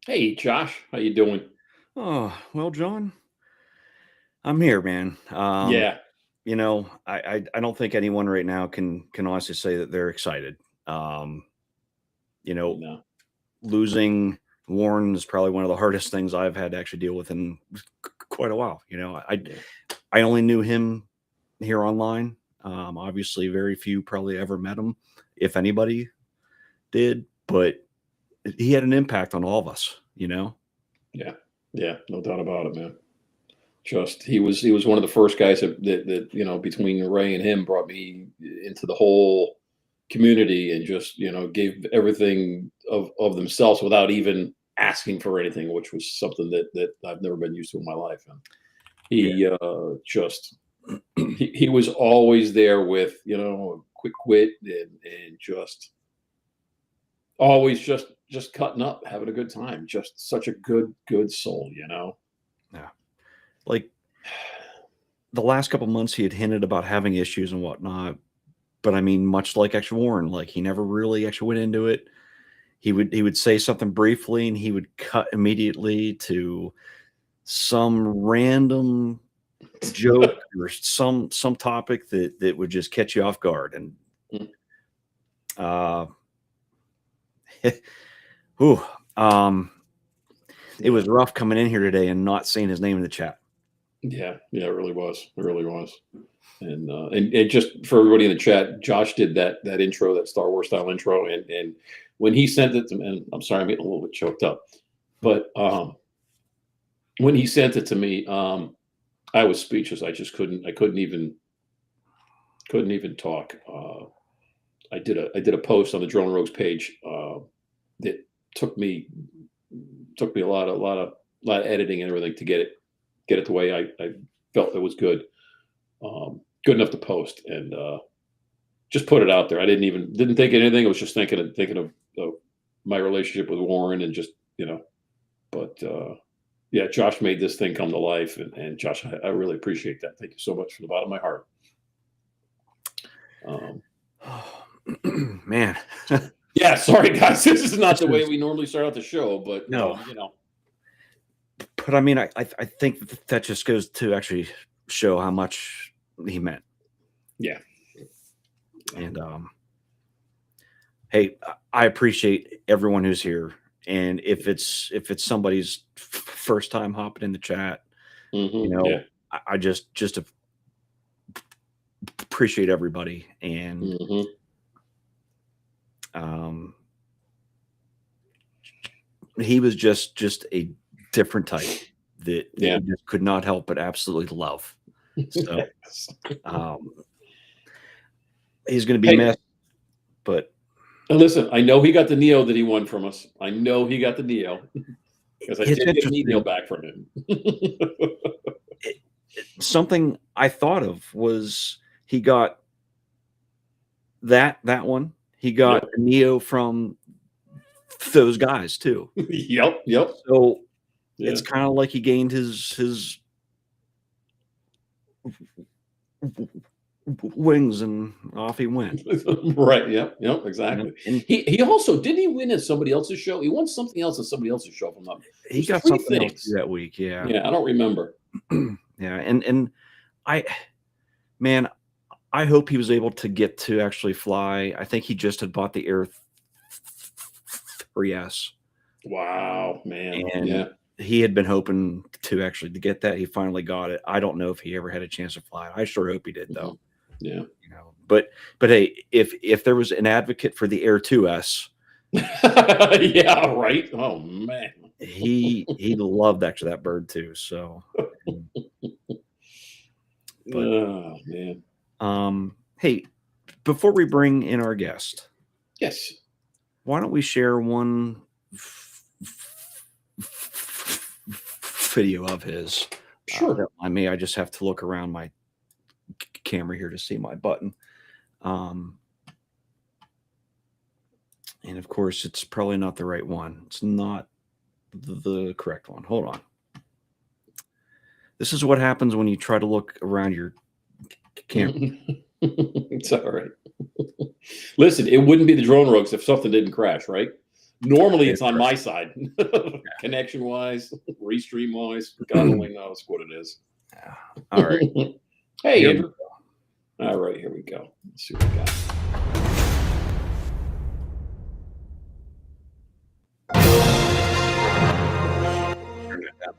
Hey, Josh, how you doing? Oh, well, John, I'm here, man. Yeah, I don't think anyone right now can honestly say that they're excited. Um, you know, no, losing Warren is probably one of the hardest things I've had to actually deal with in quite a while. yeah, I only knew him here online. Obviously, very few probably ever met him, if anybody did, but he had an impact on all of us. yeah, yeah, no doubt about it, man. Just he was one of the first guys that between Ray and him brought me into the whole community and just gave everything of themselves without even asking for anything, which was something that I've never been used to in my life. And Yeah. he just he was always there with a quick wit and just always just cutting up, having a good time. Just such a good soul. Yeah. Like the last couple months, he had hinted about having issues and whatnot. But I mean, much like actually Warren, like he never really actually went into it. He would say something briefly and he would cut immediately to some random joke or some topic that would just catch you off guard. And uh whew, um it Yeah, was rough coming in here today and not seeing his name in the chat. yeah, yeah. It really was. It really was. And just for everybody in the chat, Josh did that intro, that Star Wars style intro, and when he sent it to me, and I'm sorry, I'm getting a little bit choked up, but when he sent it to me, I was speechless. I couldn't even talk. I did a post on the Drone Rogues page that took me took me a lot of editing and everything to get it the way I felt it was good enough to post, and just put it out there. I didn't think anything. I was just thinking of my relationship with Warren and just but yeah, Josh made this thing come to life, and Josh, I really appreciate that. Thank you so much from the bottom of my heart. Um, Man, so yeah, sorry guys, this is not this the way is we normally start out the show, but no. you know, But I mean, I think that just goes to actually show how much he meant. yeah, yeah. And hey, I appreciate everyone who's here. And if it's somebody's first time hopping in the chat, Yeah. I just appreciate everybody. And hmm um, he was just a different type that Yeah. you just could not help but absolutely love. So Yes. um, he's going to be Hey, missed, but and listen, I know he got the Neo that he won from us. I know he got the Neo because I it's did get an email interesting. back from him. Something I thought of was he got that one. He got Yep. a Neo from those guys too. Yep. Yep. So Yeah. it's kind of like he gained his wings and off he went. Right. Yep. Yep. Exactly. And He also didn't he win at somebody else's show? He won something else at somebody else's show. From them, he there's got three something else to do things. that week. Yeah, Yeah, I don't remember. yeah. And I man, I hope he was able to get to actually fly. I think he just had bought the Air 3S, Wow, man. and Yeah. he had been hoping to actually to get that. He finally got it. I don't know if he ever had a chance to fly it. I sure hope he did though. Mhm. Yeah. But hey, if there was an advocate for the Air 2S, Yeah. Right. Oh man. he loved actually that bird too. So, but Oh man. hey, before we bring in our guest, Yes. why don't we share one video of his? Sure. I may I just have to look around my camera here to see my button. Um, and of course, it's probably not the right one. It's not the correct one. Hold on. This is what happens when you try to look around your camera. It's all right. Listen, it wouldn't be the drone rogues if something didn't crash, right? Normally it's on my side, connection wise, restream wise. God only knows what it is. Yeah. All right. Hey, Here Andrew. All right, here we go. Let's see what we got. Turn it down.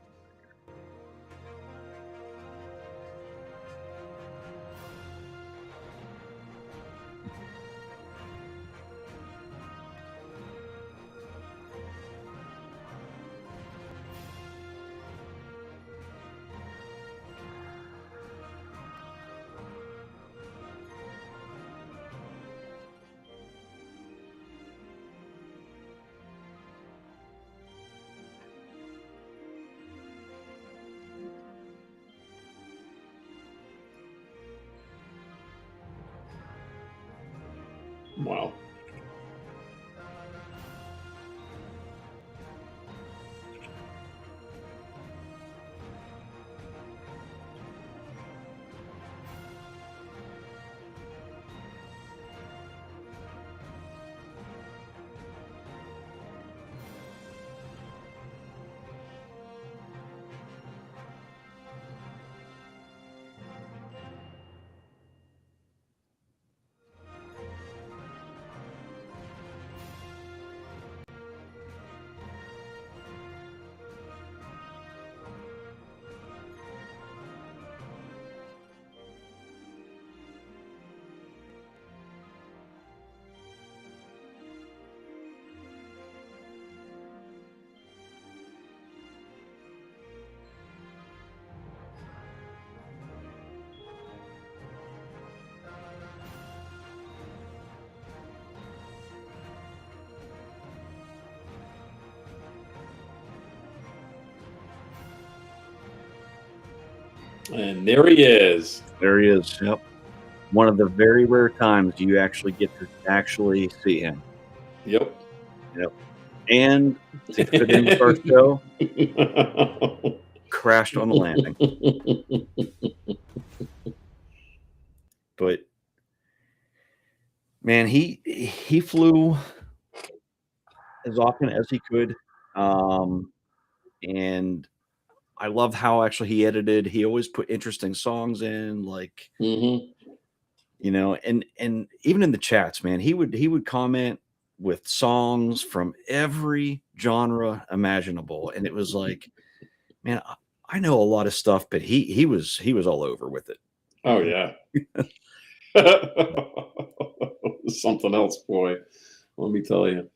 Wow. And there he is. There he is. Yep. One of the very rare times you actually get to actually see him. Yep. Yep. And to fit in with our show, crashed on the landing. But man, he flew as often as he could. And I love how actually he edited. He always put interesting songs in, like, Mhm. you know, and even in the chats, man, he would comment with songs from every genre imaginable. And it was like, man, I know a lot of stuff, but he was all over with it. Oh yeah. Something else, boy. Let me tell you.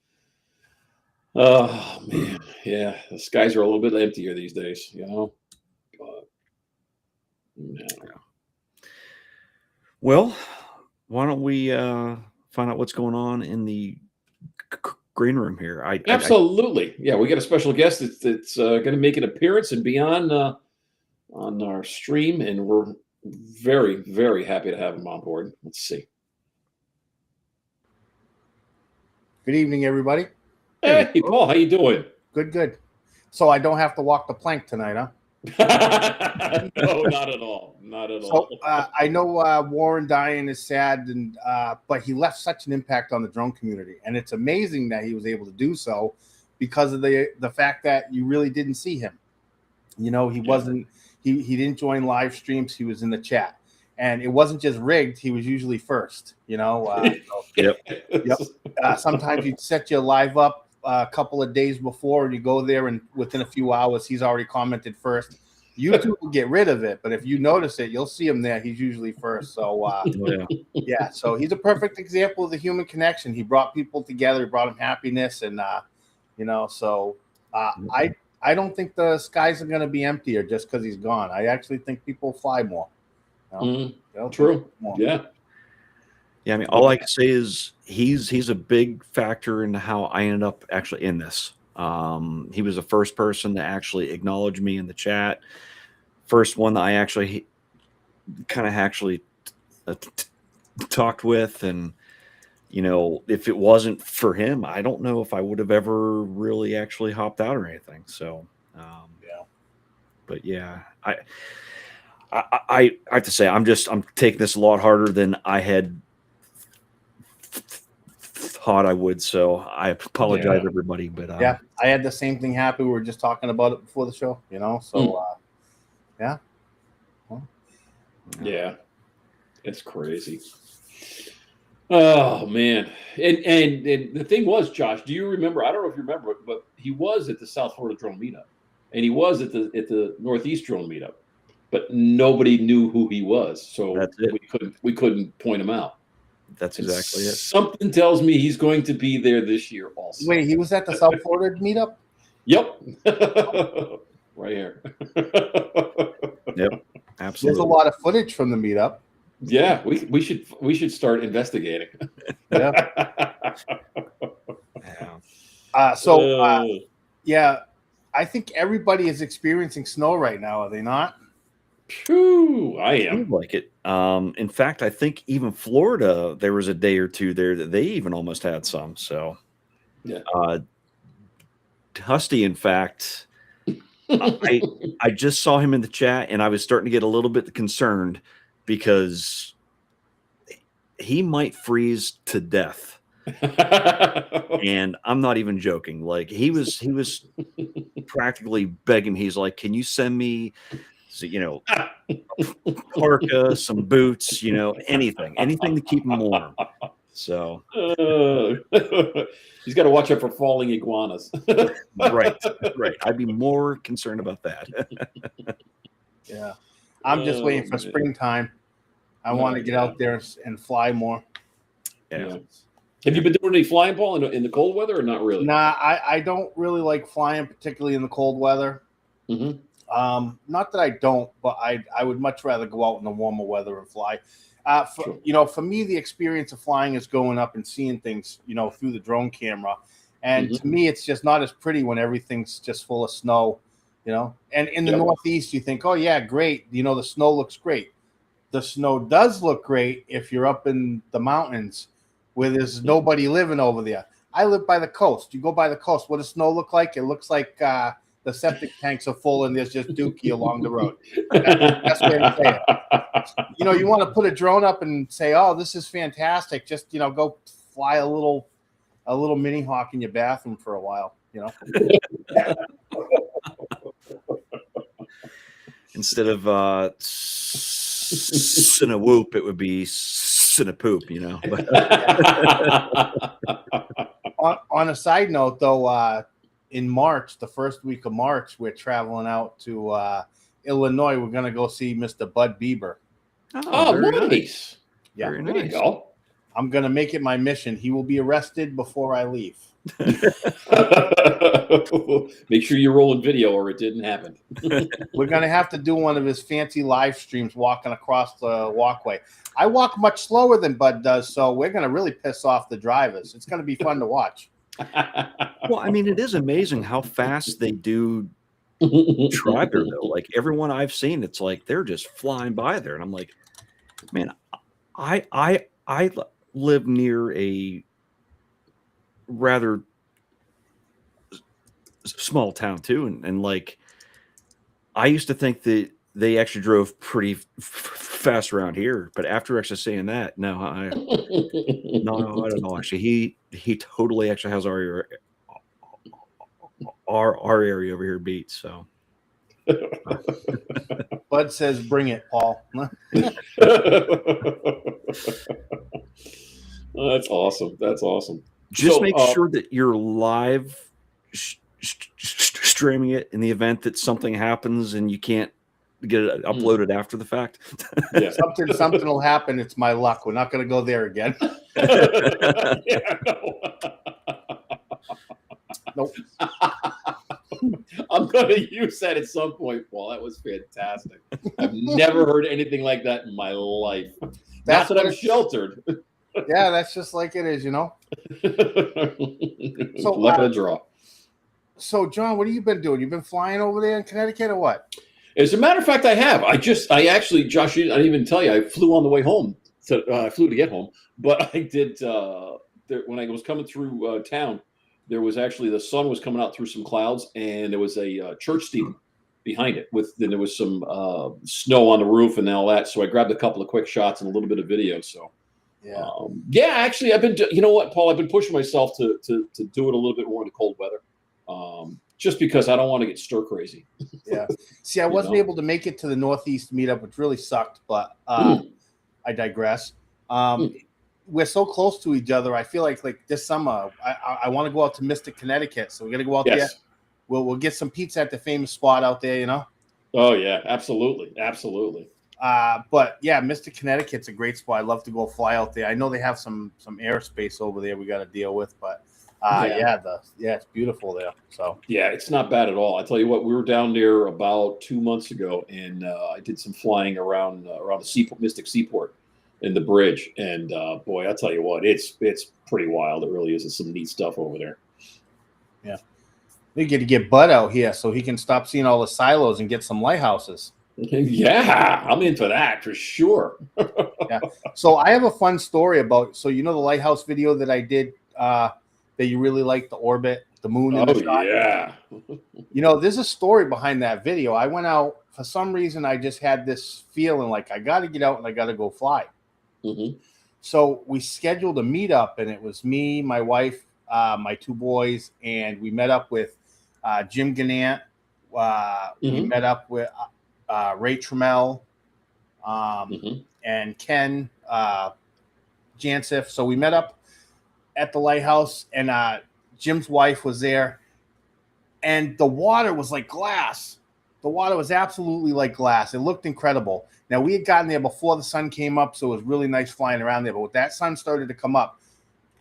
Oh man, yeah. The skies are a little bit emptier these days, you know. But, yeah. Well, why don't we find out what's going on in the green room here? Absolutely. Yeah, we got a special guest that's going to make an appearance and be on our stream, and we're very, very happy to have him on board. Let's see. Good evening, everybody. Hey, Paul, how you doing? Good, good. So I don't have to walk the plank tonight, huh? No, not at all. Not at So all. I know Warren dying is sad, and but he left such an impact on the drone community, and it's amazing that he was able to do so because of the fact that you really didn't see him. You know, he wasn't he didn't join live streams. He was in the chat, and it wasn't just rigged. He was usually first. You know, Yep. sometimes you'd set your live up a couple of days before, and you go there, and within a few hours, he's already commented first. YouTube will get rid of it, but if you notice it, you'll see him there. He's usually first. So, yeah, so he's a perfect example of the human connection. He brought people together, he brought them happiness, and you know, so I don't think the skies are going to be emptier just because he's gone. I actually think people fly more. You know? True. More. Yeah. Yeah, I mean, all I can say is he's a big factor in how I ended up actually in this. He was the first person to actually acknowledge me in the chat. First one that I actually kind of actually talked with, and you know, if it wasn't for him, I don't know if I would have ever really actually hopped out or anything. So, Yeah. But yeah, I have to say I'm taking this a lot harder than I had thought I would. So I apologize, Yeah. everybody. But Yeah, I had the same thing happen. We were just talking about it before the show, you know. So yeah. Yeah, it's crazy. Oh man, and the thing was, Josh, do you remember? I don't know if you remember, but he was at the South Florida Drone Meetup, and he was at the Northeast Drone Meetup, but nobody knew who he was, so That's it. we couldn't point him out. That's And exactly it. something tells me he's going to be there this year also. Wait, he was at the South Florida meetup? Yep, right here. Yep, There's absolutely. a lot of footage from the meetup. Yeah, we should start investigating. Yeah. Yeah. Yeah, I think everybody is experiencing snow right now. Are they not? Phew, I am. Seems like it. In fact, I think even Florida, there was a day or two there that they even almost had some. So, Yeah. Husty, in fact, I just saw him in the chat, and I was starting to get a little bit concerned because he might freeze to death. And I'm not even joking. Like he was practically begging. He's like, "Can you send me, a parka, some boots, anything to keep him warm." So he's got to watch out for falling iguanas. right. I'd be more concerned about that. Yeah, I'm just waiting for springtime. I want to get out there and fly more. Yeah. Have you been doing any flying, Paul, in the cold weather, or not really? Nah, I don't really like flying, particularly in the cold weather. Mm-hmm. Not that I don't, but I would much rather go out in the warmer weather and fly. Sure. For me, the experience of flying is going up and seeing things, through the drone camera. And to me, it's just not as pretty when everything's just full of snow, And in the Northeast, you think, oh, yeah, great. The snow looks great. The snow does look great if you're up in the mountains where there's nobody living over there. I live by the coast. You go by the coast. What does snow look like? It looks like the septic tanks are full and there's just dookie along the road. That's the best way to say it. You want to put a drone up and say, oh, this is fantastic. Just, go fly a little mini hawk in your bathroom for a while, Instead of sin a whoop, it would be sin a poop, On a side note, though, in March, the first week of March, we're traveling out to Illinois. We're going to go see Mr. Bud Bieber. Oh, nice. Yeah, very There nice. you go. I'm going to make it my mission. He will be arrested before I leave. Make sure you're rolling video or it didn't happen. We're going to have to do one of his fancy live streams walking across the walkway. I walk much slower than Bud does, so we're going to really piss off the drivers. It's going to be fun to watch. Well, I mean, it is amazing how fast they do drive there, though. Like everyone I've seen, it's like they're just flying by there, and I'm like, man, I live near a rather small town too, and like I used to think that they actually drove pretty fast around here, but after actually saying that, no, I don't know. Actually, he totally actually has our area over here beat. So Bud says, "Bring it, Paul." That's awesome. That's awesome. just So, make sure that you're live streaming it in the event that something happens and you can't get it uploaded after the fact. Yeah. Something will happen. It's my luck. We're not going to go there again. Yeah, no. Nope. I'm going to use that at some point, Paul. That was fantastic. I've never heard anything like that in my life. That's Not that I'm sheltered. Yeah, that's just like it is, So, luck of the draw. So, John, what have you been doing? You've been flying over there in Connecticut or what? As a matter of fact, I have. I actually, Josh, I didn't even tell you. I flew on the way home. I flew to get home, but I did. When I was coming through town, there was actually the sun was coming out through some clouds, and there was a church steeple behind it. Then there was some snow on the roof and all that. So I grabbed a couple of quick shots and a little bit of video. So Yeah. Yeah, actually, I've been. You know what, Paul? I've been pushing myself to do it a little bit more in the cold weather, just because I don't want to get stir crazy. Yeah. See, I wasn't able to make it to the Northeast meetup, which really sucked, but I digress. We're so close to each other. I feel like this summer, I want to go out to Mystic, Connecticut. So we're gonna go out there. We'll get some pizza at the famous spot out there, you know. Oh yeah, absolutely, absolutely. But yeah, Mystic, Connecticut's a great spot. I'd love to go fly out there. I know they have some airspace over there we got to deal with, but it's beautiful there. So yeah, it's not bad at all. I tell you what, we were down there about 2 months ago, and I did some flying around the seaport, Mystic Seaport, in the bridge, and boy, I tell you what, it's pretty wild. It really is. It's some neat stuff over there. Yeah, we get to get Bud out here so he can stop seeing all the silos and get some lighthouses. Yeah, I'm into that for sure. Yeah. So I have a fun story about. So the lighthouse video that I did that you really liked, the orbit, the moon. Oh yeah. There's a story behind that video. I went out for some reason. I just had this feeling like I got to get out and I got to go fly. So we scheduled a meetup, and it was me, my wife, my 2 boys, and we met up with Jim Gannant. We met up with Ray Trammell and Ken Jansif. So we met up at the lighthouse, and Jim's wife was there, and the water was like glass. The water was absolutely like glass. It looked incredible. Now, we had gotten there before the sun came up, so it was really nice flying around there. But when that sun started to come up,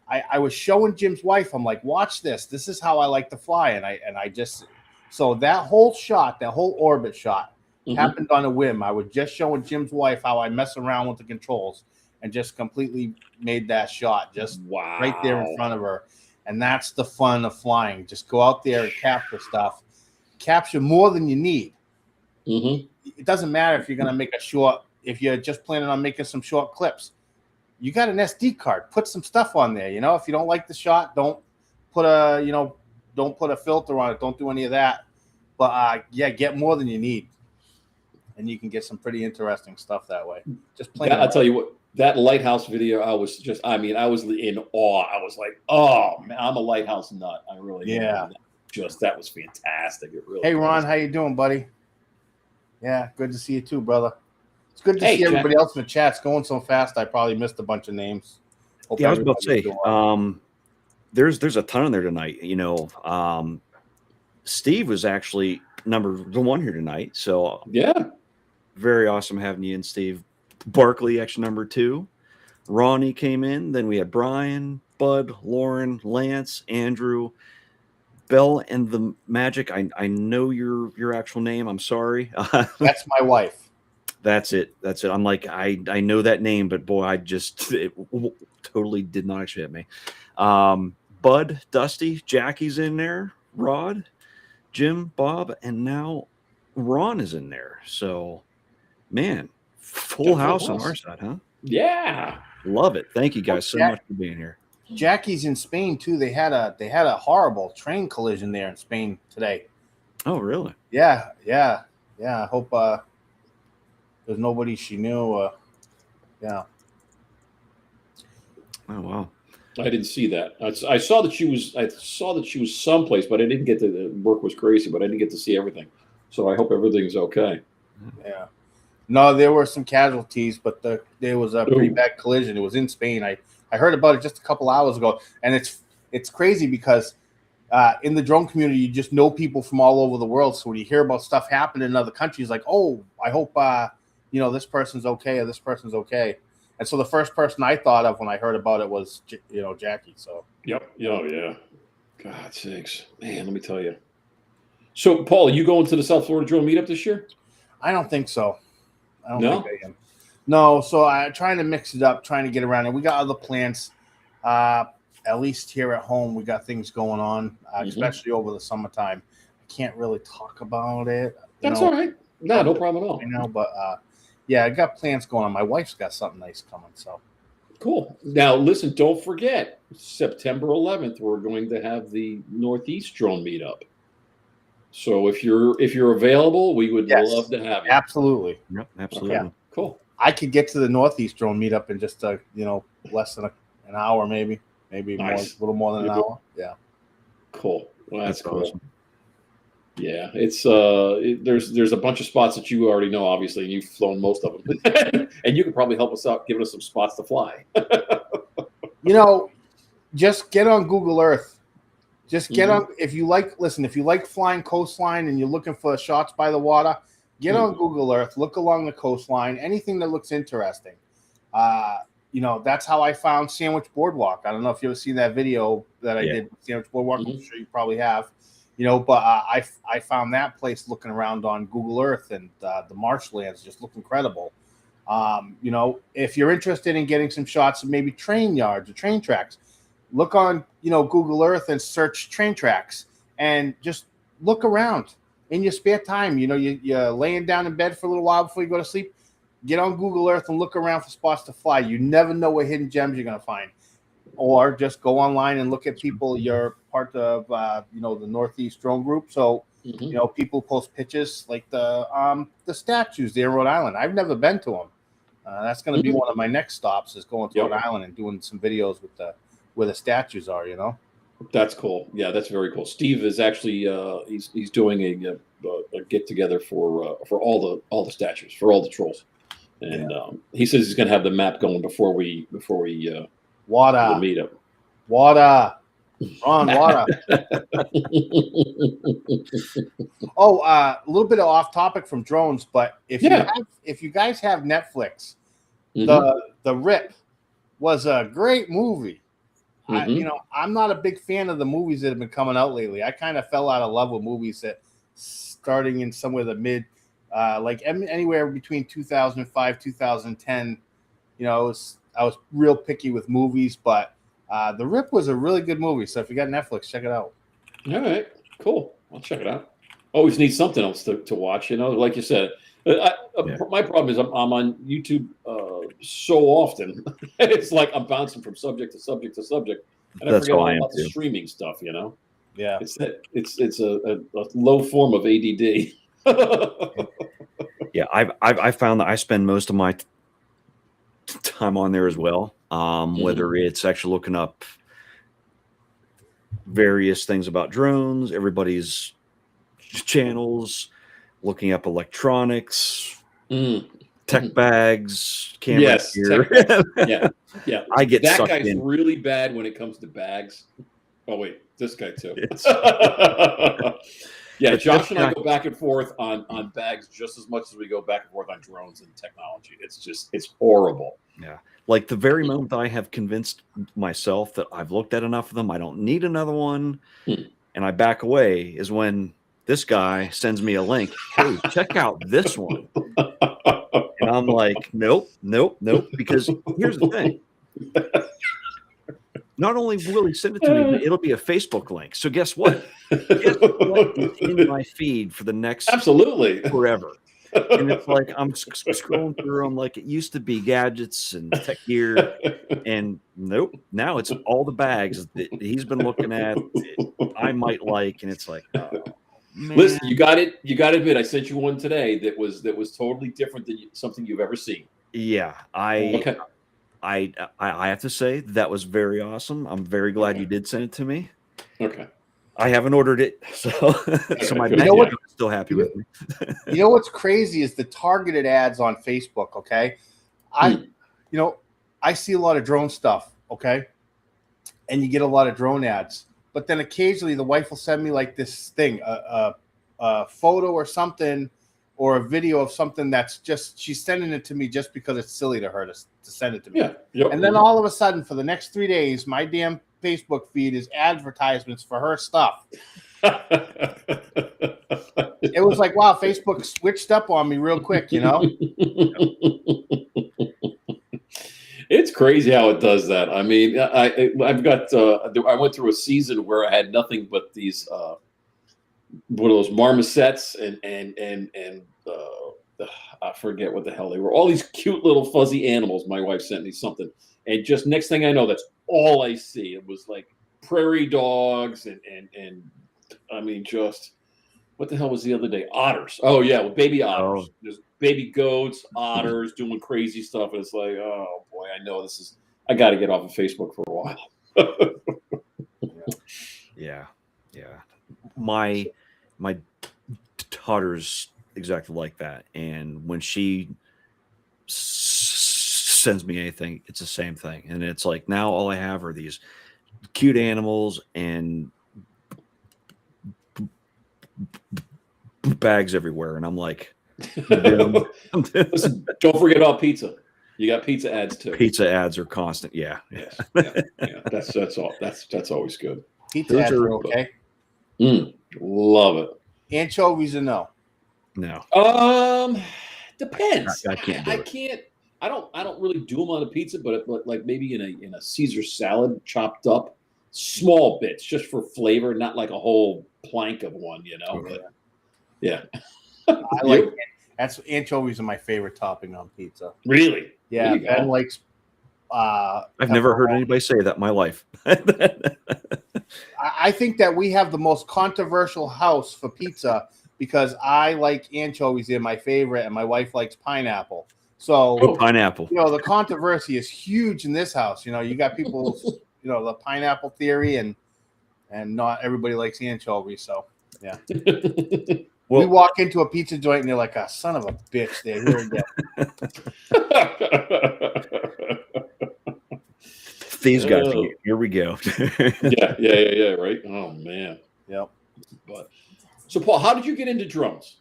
I was showing Jim's wife. I'm like, watch this. This is how I like to fly. And I just, so that whole shot, that whole orbit shot happened on a whim. I was just showing Jim's wife how I mess around with the controls and just completely made that shot just right there in front of her. And that's the fun of flying. Just go out there and capture stuff. Capture more than you need. It doesn't matter if you're going to make a short, if you're just planning on making some short clips. You got an SD card. Put some stuff on there. If you don't like the shot, don't put a filter on it. Don't do any of that. But get more than you need, and you can get some pretty interesting stuff that way. Just playing. I'll tell you what. That lighthouse video, I was in awe. I was like, oh man, I'm a lighthouse nut. I really am. That was fantastic. It really. Hey Ron, how you doing, buddy? Yeah, good to see you too, brother. It's good to see everybody else in the chat. It's going so fast, I probably missed a bunch of names. I was about to say, there's a ton in there tonight. Steve was actually number 1 here tonight. So yeah, very awesome having you in, Steve. Barkley, actually number 2. Ronnie came in. Then we had Brian, Bud, Lauren, Lance, Andrew, Bell, and the Magic. I know your actual name. I'm sorry. That's my wife. That's it. I'm like, I know that name, but boy, it totally did not actually hit me. Bud, Dusty, Jackie's in there, Rod, Jim, Bob, and now Ron is in there. So, man, full house on our side, huh? Yeah, love it. Thank you guys so much for being here. Jackie's in Spain too. They had a horrible train collision there in Spain today. Oh, really? Yeah. I hope there's nobody she knew. Yeah. Oh wow. I didn't see that. I saw that she was someplace, but I didn't get to. The work was crazy, but I didn't get to see everything. So I hope everything's okay. Yeah. No, there were some casualties, but there was a pretty bad collision. It was in Spain. I heard about it just a couple hours ago, and it's crazy because in the drone community, you just know people from all over the world. So when you hear about stuff happening in other countries, like, oh, I hope this person's okay or this person's okay. And so the first person I thought of when I heard about it was Jackie. So yep. Oh yeah. God sakes, man. Let me tell you. So Paul, are you going to the South Florida Drone Meetup this year? I don't think so. I don't think I am. No, so I'm trying to mix it up, trying to get around it. We got other plans. At least here at home, we got things going on, especially over the summertime. I can't really talk about it. That's all right. No problem at all. But I got plans going on. My wife's got something nice coming. So cool. Now, listen, don't forget, September 11th, we're going to have the Northeast Drone Meetup. So if you're available, we would love to have you. Absolutely. Yep, absolutely. Okay. Cool. I could get to the Northeast drone meetup in just less than an hour, maybe Nice. more, a little more than an hour. Yeah. Cool. Well, that's cool. awesome. Yeah, it's there's a bunch of spots that you already know, obviously, and you've flown most of them, and you could probably help us out, giving us some spots to fly. Just get on Google Earth. Just get Mhm. on if you like flying coastline and you're looking for shots by the water, get on Google Earth, look along the coastline, anything that looks interesting. That's how I found Sandwich Boardwalk. I don't know if you ever seen that video that I did with Sandwich Boardwalk. I'm sure you probably have. But I found that place looking around on Google Earth, and the marshlands just look incredible. If you're interested in getting some shots of maybe train yards or train tracks, look on Google Earth and search train tracks, and just look around in your spare time. You're laying down in bed for a little while before you go to sleep. Get on Google Earth and look around for spots to fly. You never know what hidden gems you're going to find. Or just go online and look at people. You're part of the Northeast Drone Group, so people post pictures like the statues there in Rhode Island. I've never been to them. That's going to be one of my next stops, is going to Rhode Island and doing some videos with where the statues are. That's cool. Yeah, that's very cool. Steve is actually he's doing a get together for all the statues, for all the trolls, and he says he's going to have the map going before we Water. the meetup. Water. Ron, water. A little bit of off topic from drones, but if you guys have Netflix, the Rip was a great movie. I'm not a big fan of the movies that have been coming out lately. I kind of fell out of love with movies that starting in somewhere the mid, anywhere between 2005, 2010. I was real picky with movies, but The Rip was a really good movie. So if you got Netflix, check it out. All right, cool. I'll check it out. Always need something else to watch. Like you said. My problem is I'm on YouTube so often. It's like I'm bouncing from subject to subject to subject, and I forget all about the streaming stuff. Yeah, it's a low form of ADD. Yeah, I've found that I spend most of my time on there as well. Whether it's actually looking up various things about drones, everybody's channels, looking up electronics, tech bags, camera gear. Yeah. I get that sucked guy's in. really bad when it comes to bags. Oh wait, this guy too. Yeah, Josh and I go back and forth on bags just as much as we go back and forth on drones and technology. It's horrible. Yeah. Like the very moment that I have convinced myself that I've looked at enough of them, I don't need another one, and I back away, is when this guy sends me a link. Hey, check out this one. And I'm like, nope. Because here's the thing. Not only will he send it to me, but it'll be a Facebook link. So guess what? Guess what is in my feed for the next forever. And it's like I'm scrolling through them like it used to be, gadgets and tech gear. And nope. Now it's all the bags that he's been looking at, I might like, and it's like, oh. Man. Listen, you got to admit, I sent you one today that was totally different than something you've ever seen. Yeah, I have to say that was very awesome. I'm very glad you did send it to me. Okay. I haven't ordered it, so my bank is still happy with me. You know what's crazy is the targeted ads on Facebook. Okay, I see a lot of drone stuff. Okay, and you get a lot of drone ads. But then occasionally the wife will send me like this thing, a photo or something, or a video of something that's just, she's sending it to me just because it's silly to her to send it to me. Yeah. Yep. And then all of a sudden for the next 3 days, my damn Facebook feed is advertisements for her stuff. It was like, wow, Facebook switched up on me real quick, It's crazy how it does that. I mean, I've got I went through a season where I had nothing but these one of those marmosets and I forget what the hell they were. All these cute little fuzzy animals. My wife sent me something, and just next thing I know, that's all I see. It was like prairie dogs and I mean, just what the hell was the other day? Otters. Oh yeah, well, baby otters. Just baby goats, otters doing crazy stuff. And it's like, oh boy, I know this is, I got to get off of Facebook for a while. Yeah. My daughter's exactly like that. And when she sends me anything, it's the same thing. And it's like, now all I have are these cute animals and bags everywhere. And I'm like, Listen, don't forget about pizza. You got pizza ads too. Pizza ads are constant. Yeah. Yes. Yeah. That's all. That's always good. Pizza ads are okay. Love it. Anchovies or no? No. Depends. I can't do it. I don't really do them on a pizza, but like maybe in a Caesar salad, chopped up small bits just for flavor, not like a whole plank of one, you know. Okay. But yeah. I like that's anchovies are my favorite topping on pizza. Really? Yeah, Ben likes. I've never heard anybody say that in my life. I think that we have the most controversial house for pizza because I like anchovies; they're my favorite, and my wife likes pineapple. So pineapple. You know, the controversy is huge in this house. You know, you got people, you know, the pineapple theory, and not everybody likes anchovies. So yeah. Well, we walk into a pizza joint and they're like, "Ah, son of a bitch, they're here again." These guys, here we go. yeah, right. Oh man. Yep. But so, Paul, how did you get into drones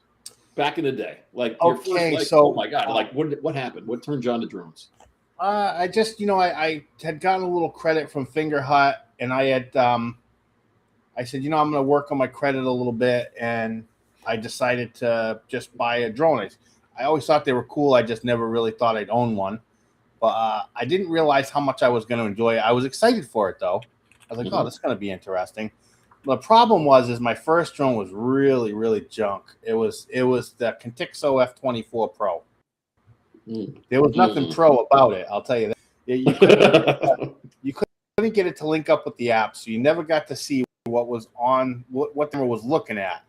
back in the day? Like, your first, like, so oh my god, like what happened? What turned you on to drones? I just, you know, I had gotten a little credit from Finger Hut, and I had, I said, you know, I'm going to work on my credit a little bit, and I decided to just buy a drone. I always thought they were cool. I just never really thought I'd own one. But I didn't realize how much I was going to enjoy it. I was excited for it, though. I was like, oh, this is going to be interesting. The problem is my first drone was really, really junk. It was the Contixo F24 Pro. There was nothing pro about it, I'll tell you that. You couldn't get it to link up with the app, so you never got to see what was on, what the camera was looking at.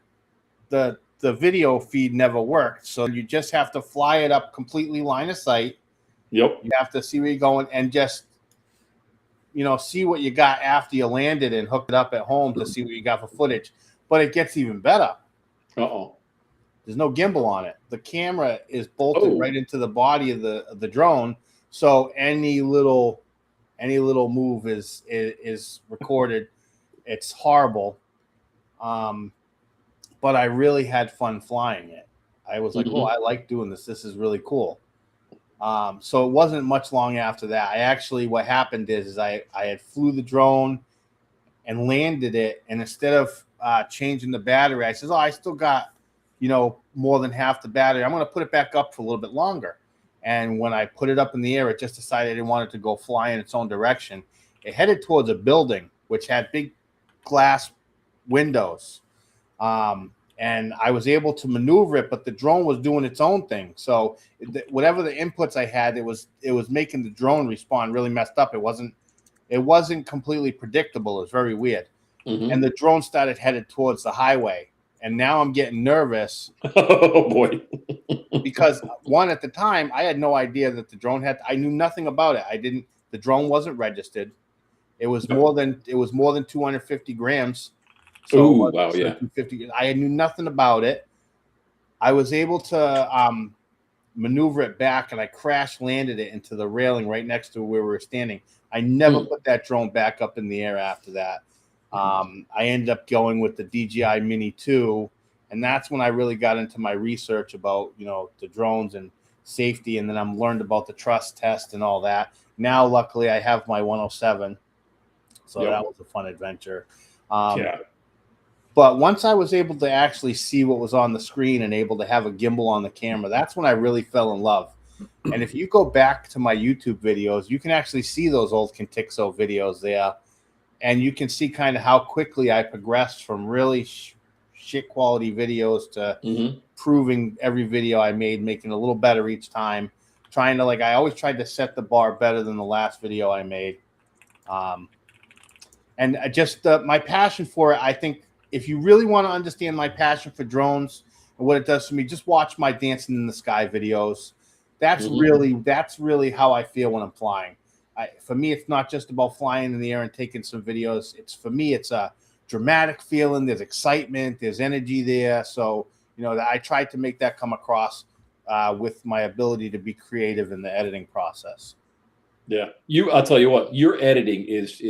The video feed never worked, so you just have to fly it up completely line of sight. Yep. You have to see where you're going and just, you know, see what you got after you landed and hook it up at home to see what you got for footage. But it gets even better. There's no gimbal on it. The camera is bolted right into the body of the drone, so any little move is recorded. It's horrible, but I really had fun flying it. I was like, oh, I like doing this. This is really cool. So it wasn't much long after that. What happened is I had flew the drone and landed it, and instead of changing the battery, I says, oh, I still got, you know, more than half the battery. I'm going to put it back up for a little bit longer. And when I put it up in the air, it just decided it wanted to go fly in its own direction. It headed towards a building which had big glass windows. And I was able to maneuver it, but the drone was doing its own thing. So whatever the inputs I had, it was making the drone respond really messed up. It wasn't completely predictable. It was very weird. And the drone started headed towards the highway. And now I'm getting nervous. Oh boy. Because at the time, I had no idea that the drone I knew nothing about it. The drone wasn't registered. It was more than 250 grams. So wow, yeah. 250. I knew nothing about it. I was able to maneuver it back, and I crash landed it into the railing right next to where we were standing. I never put that drone back up in the air after that. I ended up going with the DJI Mini 2, and that's when I really got into my research about, you know, the drones and safety, and then I learned about the trust test and all that. Now, luckily, I have my 107, so that was a fun adventure. But once I was able to actually see what was on the screen and able to have a gimbal on the camera, that's when I really fell in love. And if you go back to my YouTube videos, you can actually see those old Contixo videos there. And you can see kind of how quickly I progressed from really shit quality videos to improving every video I made, making it a little better each time. Trying to, I always tried to set the bar better than the last video I made. And my passion for it, I think, if you really want to understand my passion for drones and and what it does for me. Just watch my dancing in the sky videos. That's really how I feel when I'm flying. For me, it's not just about flying in the air and taking some videos. For me, it's a dramatic feeling. There's excitement. There's energy there. So, I tried to make that come across with my ability to be creative in the editing process. Yeah, I'll tell you what, your editing is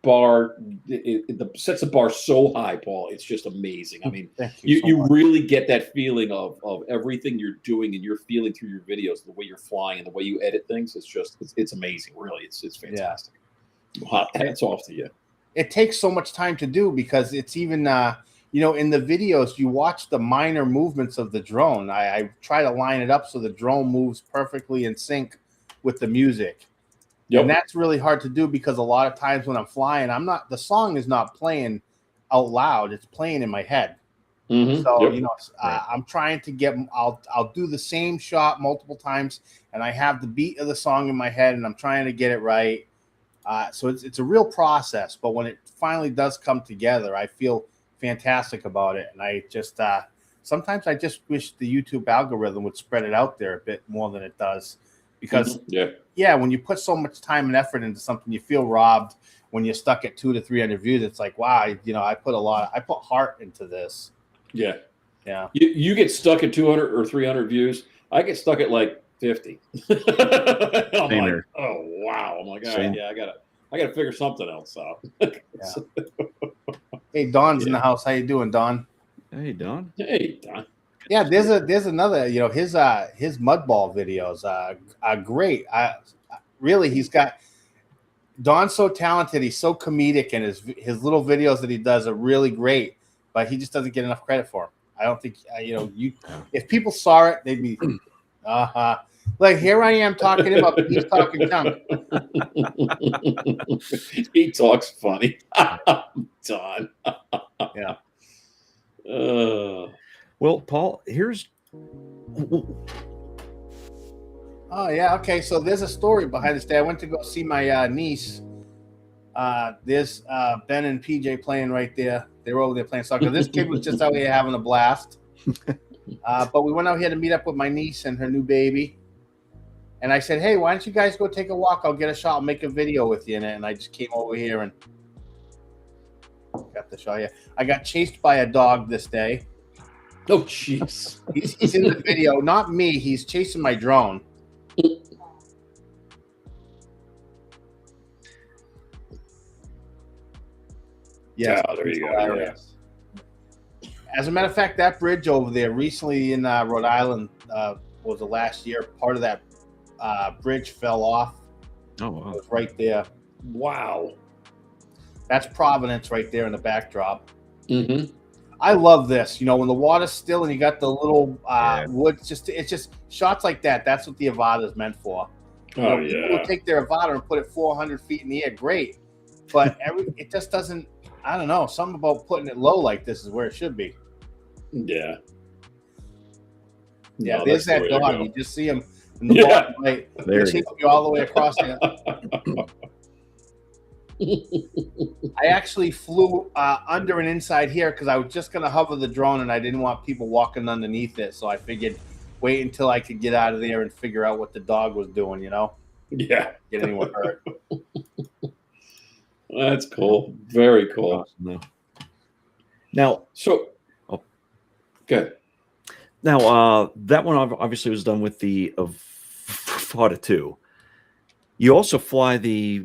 bar. It sets the bar so high, Paul. It's just amazing. I mean, Thank you. you really get that feeling of everything you're doing, and you're feeling through your videos, the way you're flying and the way you edit things. It's amazing. Really, it's fantastic. Yeah. Hats off to you. It takes so much time to do because it's even in the videos you watch the minor movements of the drone. I try to line it up so the drone moves perfectly in sync with the music. Yep. And that's really hard to do because a lot of times when I'm flying, the song is not playing out loud. It's playing in my head. Mm-hmm. So, I'm trying to I'll do the same shot multiple times and I have the beat of the song in my head and I'm trying to get it right. So it's a real process, but when it finally does come together, I feel fantastic about it. And I just, sometimes I just wish the YouTube algorithm would spread it out there a bit more than it does. Because when you put so much time and effort into something, you feel robbed when you're stuck at 200 to 300 views. It's like, wow, I put heart into this. Yeah. Yeah. You get stuck at 200 or 300 views. I get stuck at like 50. I'm like, oh wow. I'm like, all right, I gotta figure something else out. Hey, Don's in the house. How you doing, Don? Hey, Don. Hey, Don. Yeah, there's another, his mudball videos are great. Really, Don's so talented. He's so comedic, and his little videos that he does are really great, but he just doesn't get enough credit for them. I don't think, if people saw it, they'd be, like, here I am talking about, he's talking junk. He talks funny. Don. Yeah. Well, Paul, here's. Oh, yeah. Okay. So there's a story behind this day. I went to go see my niece. There's Ben and PJ playing right there. They were over there playing soccer. This kid was just out here having a blast. But we went out here to meet up with my niece and her new baby. And I said, hey, why don't you guys go take a walk? I'll get a shot. I'll make a video with you in it. And I just came over here and got to show you. I got chased by a dog this day. Oh, jeez. He's in the video. Not me. He's chasing my drone. Yeah, there you go. Yeah. As a matter of fact, that bridge over there recently in Rhode Island was the last year. Part of that bridge fell off. Oh, wow. It was right there. Wow. That's Providence right there in the backdrop. Mm-hmm. I love this. When the water's still and you got the little woods, it's just shots like that. That's what the Avata is meant for. Oh, people will take their Avata and put it 400 feet in the air. Great. But it just doesn't, I don't know. Something about putting it low like this is where it should be. Yeah. Yeah, No, there's that dog. You just see him in the bottom right. There he takes you all the way across there. I actually flew under and inside here because I was just going to hover the drone and I didn't want people walking underneath it. So I figured wait until I could get out of there and figure out what the dog was doing, Yeah. Get anyone hurt. That's cool. Very cool. Awesome. Now, good. Now, that one obviously was done with the Avata 2. You also fly the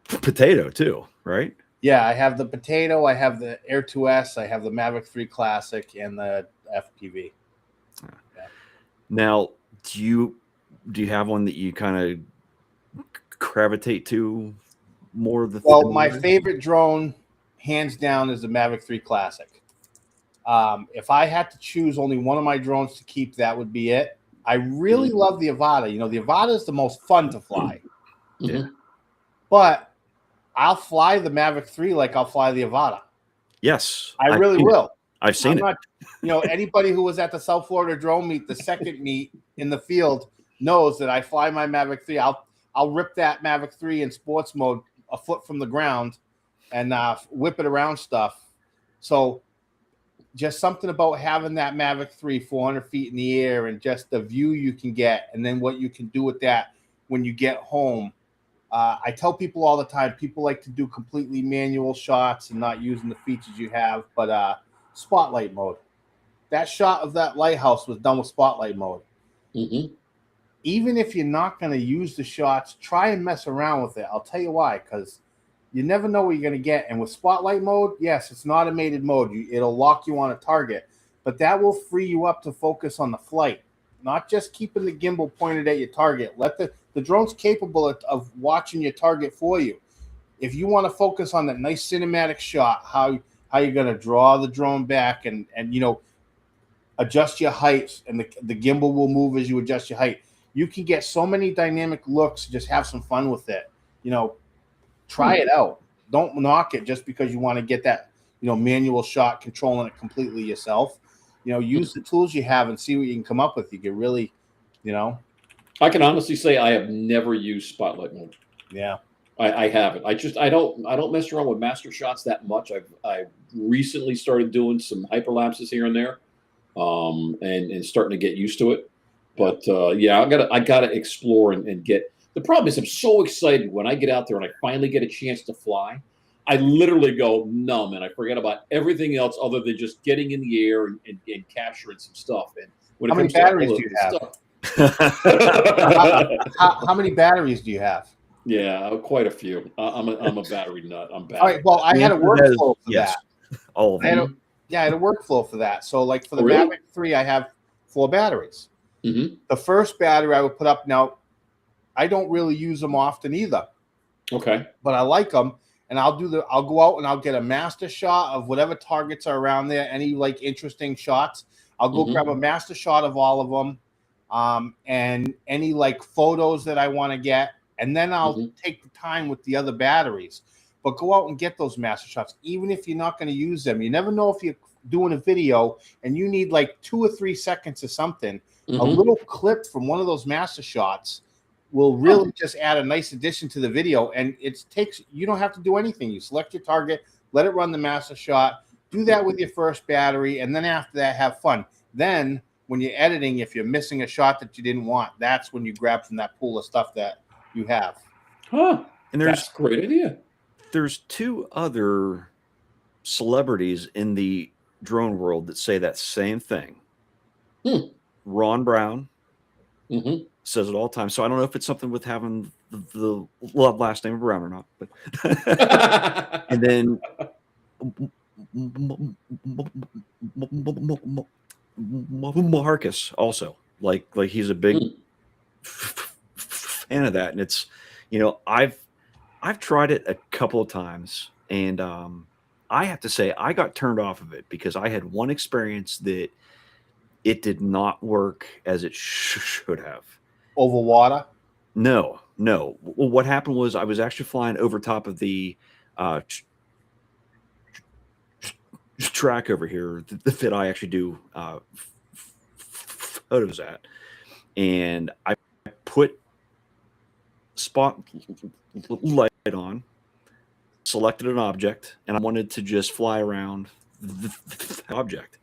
Potato too, right? Yeah, I have the Potato, I have the Air 2S, I have the Mavic 3 Classic, and the FPV. Yeah. Now, do you have one that you kind of gravitate to more of the? Well, my favorite drone, hands down, is the Mavic 3 Classic. If I had to choose only one of my drones to keep, that would be it. I really love the Avata. The Avata is the most fun to fly. Yeah. But I'll fly the Mavic 3 like I'll fly the Avata. Yes. I really will. I've seen it. Anybody who was at the South Florida drone meet, the second meet in the field, knows that I fly my Mavic 3. I'll rip that Mavic 3 in sports mode a foot from the ground and whip it around stuff. So just something about having that Mavic 3 400 feet in the air and just the view you can get, and then what you can do with that when you get home. I tell people all the time, people like to do completely manual shots and not using the features you have, but spotlight mode. That shot of that lighthouse was done with spotlight mode. Mm-hmm. Even if you're not going to use the shots, try and mess around with it. I'll tell you why, because you never know what you're going to get. And with spotlight mode, yes, it's an automated mode. It'll lock you on a target, but that will free you up to focus on the flight, not just keeping the gimbal pointed at your target. Let the drone's capable of watching your target for you. If you want to focus on that nice cinematic shot, how you're going to draw the drone back and adjust your height, and the gimbal will move as you adjust your height. You can get so many dynamic looks. Just have some fun with it. Try it out. Don't knock it just because you want to get that manual shot, controlling it completely yourself. Use the tools you have and see what you can come up with. You can really, I can honestly say I have never used spotlight mode. Yeah. I haven't. I don't mess around with master shots that much. I've recently started doing some hyperlapses here and there, and starting to get used to it. But yeah, I gotta explore and get. The problem is I'm so excited when I get out there and I finally get a chance to fly. I literally go numb and I forget about everything else other than just getting in the air and capturing some stuff. And when how many batteries do you have? How many batteries do you have? Yeah, quite a few. I'm a battery nut. I'm bad. All right. Well, I had a workflow for that. All of them. I had a workflow for that. So, like for the really? Mavic 3, I have 4 batteries. Mm-hmm. The first battery I would put up. Now, I don't really use them often either. Okay. But I like them, and I'll go out and I'll get a master shot of whatever targets are around there. Any like interesting shots, I'll go grab a master shot of all of them, and any like photos that I want to get, and then I'll take the time with the other batteries. But go out and get those master shots, even if you're not going to use them. You never know if you're doing a video and you need like 2 or 3 seconds or something. A little clip from one of those master shots will really just add a nice addition to the video. And you don't have to do anything. You select your target, let it run the master shot, do that with your first battery, and then after that, have fun. Then when you're editing, if you're missing a shot that you didn't want, that's when you grab from that pool of stuff that you have. Huh. And that's a great idea. There's 2 other celebrities in the drone world that say that same thing. Ron Brown says it all the time. So I don't know if it's something with having the last name of Brown or not. But and then Marcus also, like he's a big fan of that, and it's I've tried it a couple of times, and I have to say I got turned off of it because I had one experience that it did not work as it should have. Over water? No. Well, what happened was I was actually flying over top of the track over here that I actually do photos at, and I put spotlight on, selected an object, and I wanted to just fly around the object.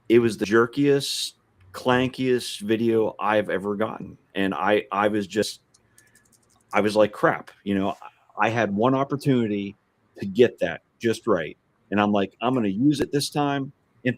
It was the jerkiest, clankiest video I've ever gotten, and I was like, crap. I had one opportunity to get that just right, and I'm like, I'm going to use it this time. And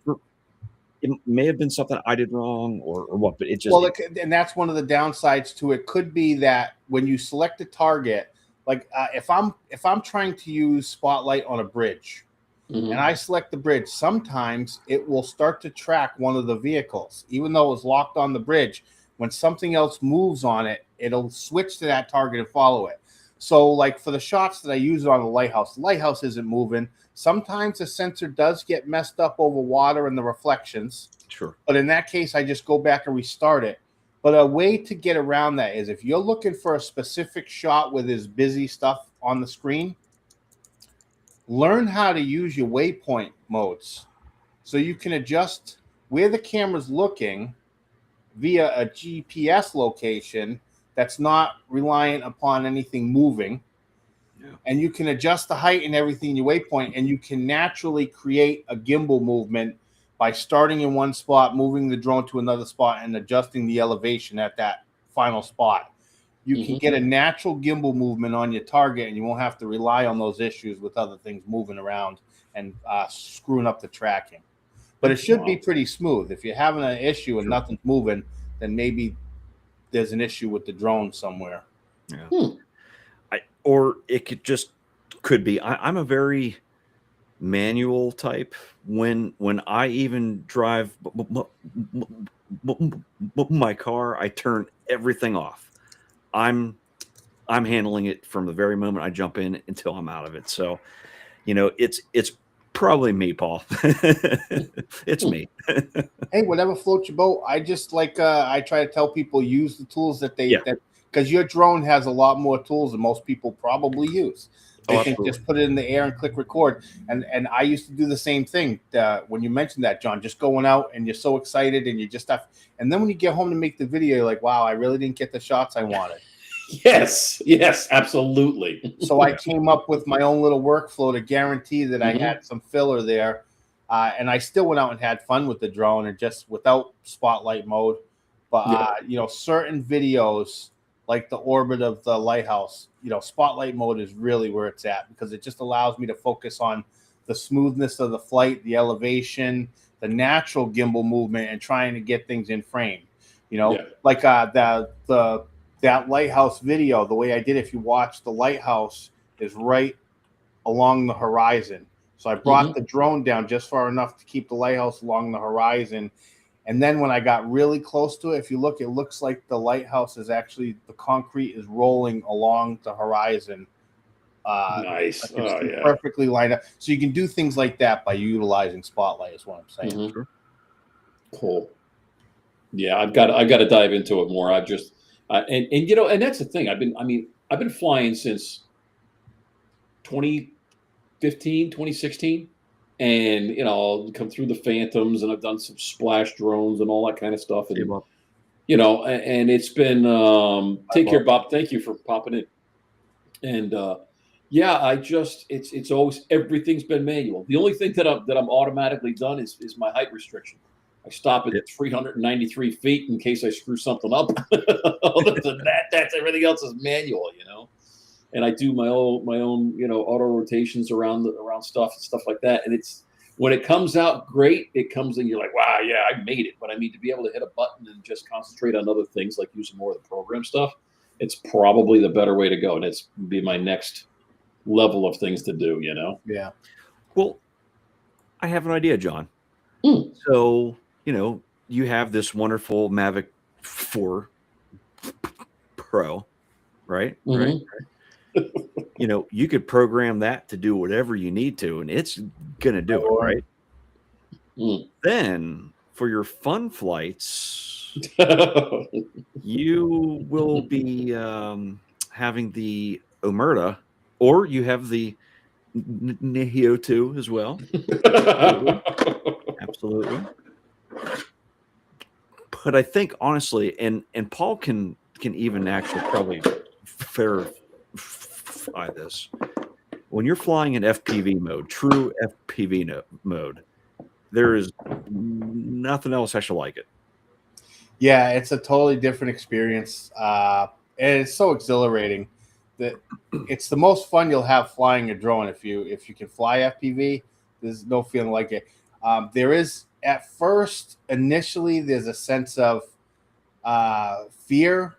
it may have been something I did wrong or what, but it just and that's one of the downsides to it. Could be that when you select a target, like if I'm trying to use spotlight on a bridge. And I select the bridge, sometimes it will start to track one of the vehicles, even though it was locked on the bridge. When something else moves on it, it'll switch to that target and follow it. So like for the shots that I use on the lighthouse isn't moving. Sometimes the sensor does get messed up over water and the reflections. Sure. But in that case, I just go back and restart it. But a way to get around that is if you're looking for a specific shot with this busy stuff on the screen, learn how to use your waypoint modes so you can adjust where the camera's looking via a GPS location that's not reliant upon anything moving. Yeah. And you can adjust the height and everything in your waypoint, and you can naturally create a gimbal movement by starting in one spot, moving the drone to another spot, and adjusting the elevation at that final spot, you can get a natural gimbal movement on your target, and you won't have to rely on those issues with other things moving around and screwing up the tracking. But it should be pretty smooth. If you're having an issue and nothing's moving, then maybe there's an issue with the drone somewhere. Yeah. Or it could be. I'm a very manual type. When I even drive my car, I turn everything off. I'm handling it from the very moment I jump in until I'm out of it. So, it's probably me, Paul. It's me. Hey, whatever floats your boat. I just I try to tell people use the tools that because your drone has a lot more tools than most people probably use. They can just put it in the air and click record. And I used to do the same thing when you mentioned that, John, just going out and you're so excited and you just have, and then when you get home to make the video, you're like, wow, I really didn't get the shots I wanted. Yes, absolutely. So I came up with my own little workflow to guarantee that I had some filler there. And I still went out and had fun with the drone and just without spotlight mode. But, certain videos like the orbit of the lighthouse, spotlight mode is really where it's at because it just allows me to focus on the smoothness of the flight, the elevation, the natural gimbal movement, and trying to get things in frame. Like that lighthouse video, the way I did, if you watch the lighthouse is right along the horizon. So I brought the drone down just far enough to keep the lighthouse along the horizon. And then when I got really close to it, if you look, it looks like the lighthouse is actually, the concrete is rolling along the horizon. Nice. Perfectly lined up. So you can do things like that by utilizing spotlight is what I'm saying. Cool. Yeah, I've got to dive into it more. I've just, and that's the thing. I've been flying since 2015, 2016. And I'll come through the Phantoms, and I've done some splash drones and all that kind of stuff. And and it's been take care, Bob. Thank you for popping in. And it's always, everything's been manual. The only thing that I'm automatically done is my height restriction. I stop at 393 feet in case I screw something up. Other than that, that's everything else is manual. And I do my own, auto rotations around stuff and stuff like that. And it's, when it comes out great, it comes in, you're like, wow, yeah, I made it. But I mean, to be able to hit a button and just concentrate on other things, like using more of the program stuff, it's probably the better way to go. And it's be my next level of things to do, Yeah. Well, I have an idea, John. So, you have this wonderful Mavic 4 Pro, right? Right. You could program that to do whatever you need to, and it's gonna do it, right? Then for your fun flights, you will be having the Omerta, or you have the Neo 2 as well. Absolutely. But I think honestly, and Paul can even actually probably verify this. When you're flying in FPV mode, true FPV mode, there is nothing else actually like it. Yeah, it's a totally different experience. And it's so exhilarating that it's the most fun you'll have flying a drone. If you can fly FPV, there's no feeling like it. There is, at first, initially, there's a sense of fear,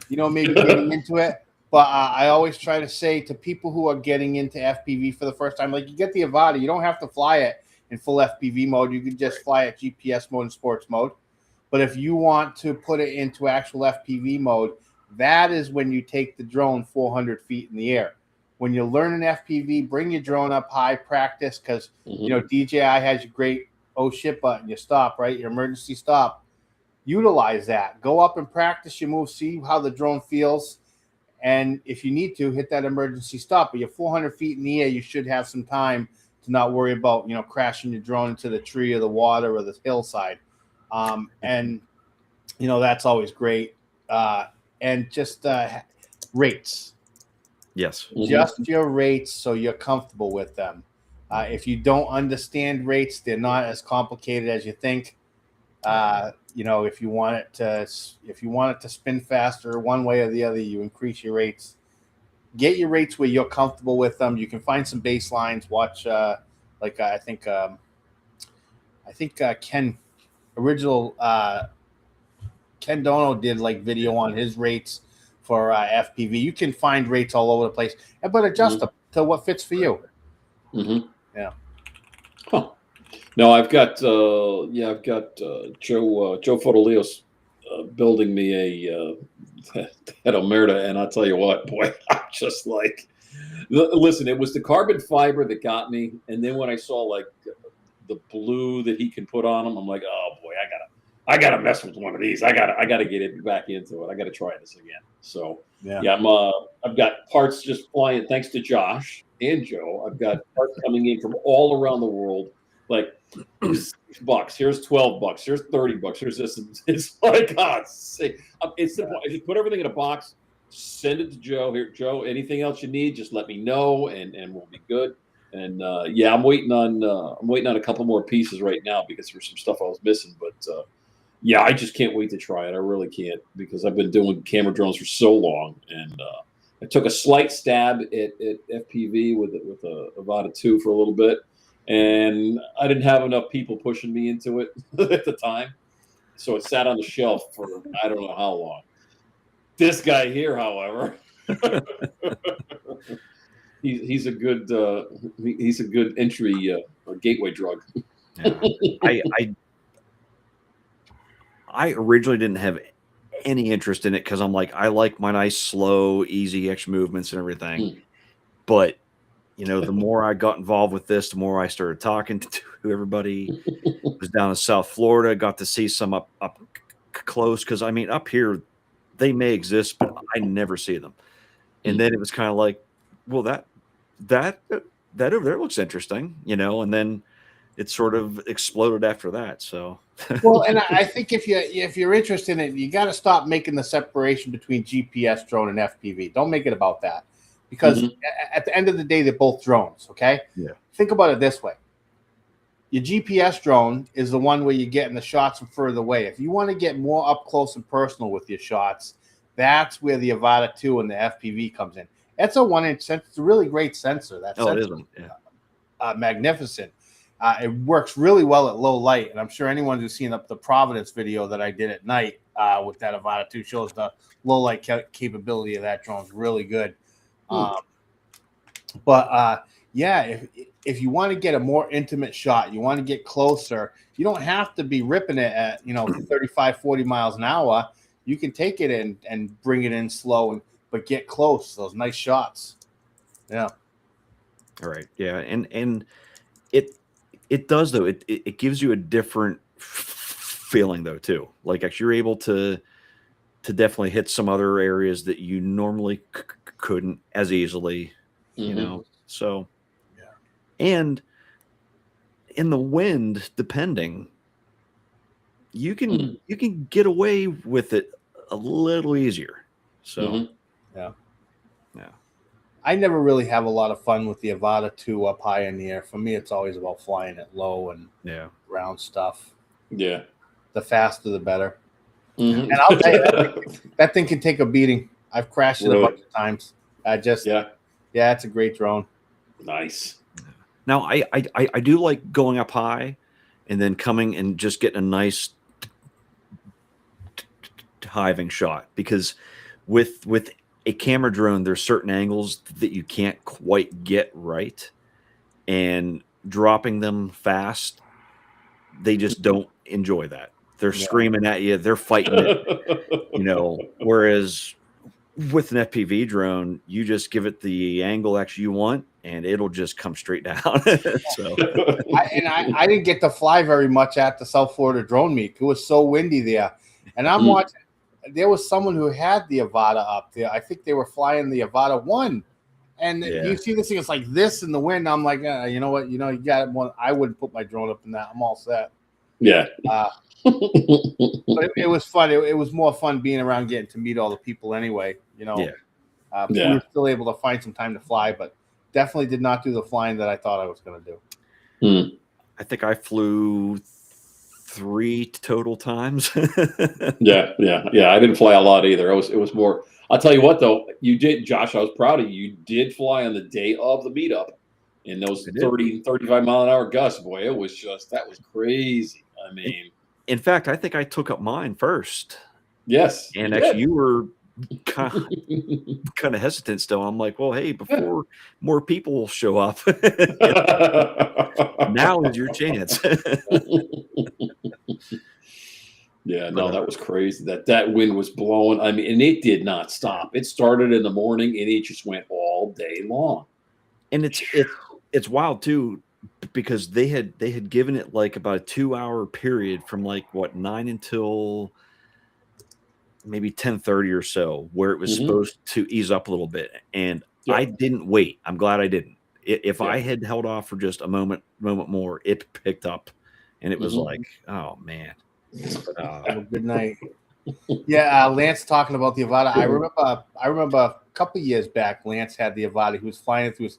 maybe getting into it. But I always try to say to people who are getting into FPV for the first time, like, you get the Avata, you don't have to fly it in full FPV mode. You can just fly it GPS mode and sports mode. But if you want to put it into actual FPV mode, that is when you take the drone 400 feet in the air. When you're learning FPV, bring your drone up high, practice, because, DJI has your great oh shit button, your stop, right? Your emergency stop. Utilize that. Go up and practice your moves, see how the drone feels. And if you need to, hit that emergency stop. But you're 400 feet in the air, you should have some time to not worry about, crashing your drone into the tree or the water or the hillside. And, that's always great. And just rates. Yes. Just your rates so you're comfortable with them. If you don't understand rates, they're not as complicated as you think. You know, if you want it to spin faster one way or the other, you increase your rates. Get your rates where you're comfortable with them. You can find some baselines. Watch I think Ken original Ken Dono did like video on his rates for FPV. You can find rates all over the place, but adjust them to what fits for you. Mm-hmm. Yeah. Huh. No, I've got Joe Fotolios building me a at Omerta, and I'll tell you what, boy, I'm just like, listen, it was the carbon fiber that got me, and then when I saw like the blue that he can put on them, I'm like, oh boy, I gotta mess with one of these. I gotta get it back into it. I gotta try this again. So yeah, I've got parts just flying thanks to Josh and Joe. I've got parts coming in from all around the world. Like, here's $6, here's $12, here's $30, here's this. It's like, it's simple. I just put everything in a box, send it to Joe. Here, Joe, anything else you need, just let me know, and we'll be good. And yeah, I'm waiting on a couple more pieces right now because there's some stuff I was missing. But yeah, I just can't wait to try it. I really can't, because I've been doing camera drones for so long, and I took a slight stab at FPV with a Avata 2 for a little bit. And I didn't have enough people pushing me into it at the time. So it sat on the shelf for I don't know how long. This guy here, however, he's a good entry or gateway drug. Yeah. I originally didn't have any interest in it because I'm like, I like my nice, slow, easy X movements and everything. But you know, the more I got involved with this, the more I started talking to everybody. I was down in South Florida, got to see some up close, because I mean, up here they may exist, but I never see them. And then it was kind of like, well, that over there looks interesting, you know. And then it sort of exploded after that. So well, and I think if you're interested in it, you got to stop making the separation between GPS drone and FPV. Don't make it about that. Because at the end of the day, they're both drones, okay? Yeah. Think about it this way. Your GPS drone is the one where you're getting the shots from further away. If you want to get more up close and personal with your shots, that's where the Avata 2 and the FPV comes in. It's a 1-inch sensor. It's a really great sensor. That sensor it is. Yeah. Magnificent. It works really well at low light, and I'm sure anyone who's seen the Providence video that I did at night with that Avata 2 shows the low light capability of that drone is really good. Yeah, if you want to get a more intimate shot, you want to get closer, you don't have to be ripping it at 35, 40 miles an hour. You can take it and bring it in slow, but get close, those nice shots. Yeah. All right. Yeah. And it does, though. It gives you a different feeling, though, too. Like, actually, you're able to definitely hit some other areas that you normally couldn't as easily, you know. So yeah. And in the wind, depending, you can get away with it a little easier. So yeah. I never really have a lot of fun with the Avata 2 up high in the air. For me, it's always about flying it low and round stuff. Yeah. The faster, the better. And I'll tell you, that thing can take a beating. I've crashed it a bunch of times. Yeah, it's a great drone. Nice. Now, I do like going up high and then coming and just getting a nice hiving shot, because with a camera drone, there's certain angles that you can't quite get right, and dropping them fast, they just don't enjoy that. They're screaming at you, they're fighting it, you know. Whereas with an FPV drone, you just give it the angle actually you want, and it'll just come straight down. So I didn't get to fly very much at the South Florida Drone Meet. It was so windy there, and I'm watching. There was someone who had the Avata up there. I think they were flying the Avata 1. And you see this thing, it's like this in the wind. I'm like, you know what? You got one. I wouldn't put my drone up in that. I'm all set. Yeah. But it was fun. It was more fun being around, getting to meet all the people anyway, you know. We were still able to find some time to fly, but definitely did not do the flying that I thought I was going to do. I think I flew 3 total times. Yeah. I didn't fly a lot either. It was more. I'll tell you what, though, you did, Josh. I was proud of you. You did fly on the day of the meetup in those 30, 35 mile an hour gusts. Boy, that was crazy. I mean, in fact, I think I took up mine first. Yes, and actually, you were kind of hesitant still. I'm like, well, hey, before more people show up, now is your chance. Yeah, no, that was crazy. That wind was blowing. I mean, and it did not stop. It started in the morning and it just went all day long. And it's wild too, because they had given it like about a 2-hour period from like 9 until maybe 10:30 or so, where it was supposed to ease up a little bit. And I didn't wait. I'm glad I didn't. If I had held off for just a moment more, it picked up, and it was like, oh man. Have a good night. Yeah, Lance talking about the Avata. I remember a couple of years back, Lance had the Avata. He was flying it through.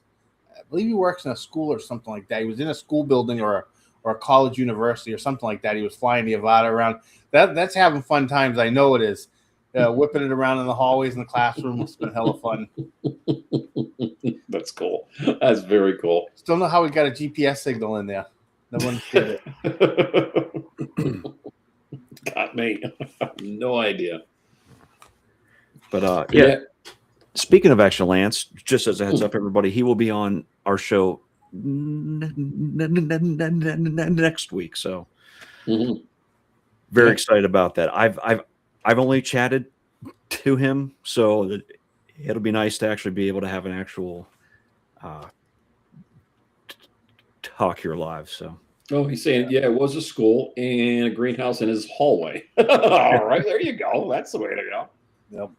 I believe he works in a school or something like that. He was in a school building or a college university or something like that. He was flying the Avata around. That's having fun times. I know it is. Whipping it around in the hallways in the classroom. It's been hella fun. That's cool. That's very cool. Still know how we got a GPS signal in there. No one did it. Got me. No idea. But yeah. Speaking of actual Lance, just as a heads up, everybody, he will be on our show next week. So very excited about that. I've only chatted to him, so it'll be nice to actually be able to have an actual talk here live. So. Oh, he's saying, yeah, it was a school and a greenhouse in his hallway. All right, there you go. That's the way to go. Yep.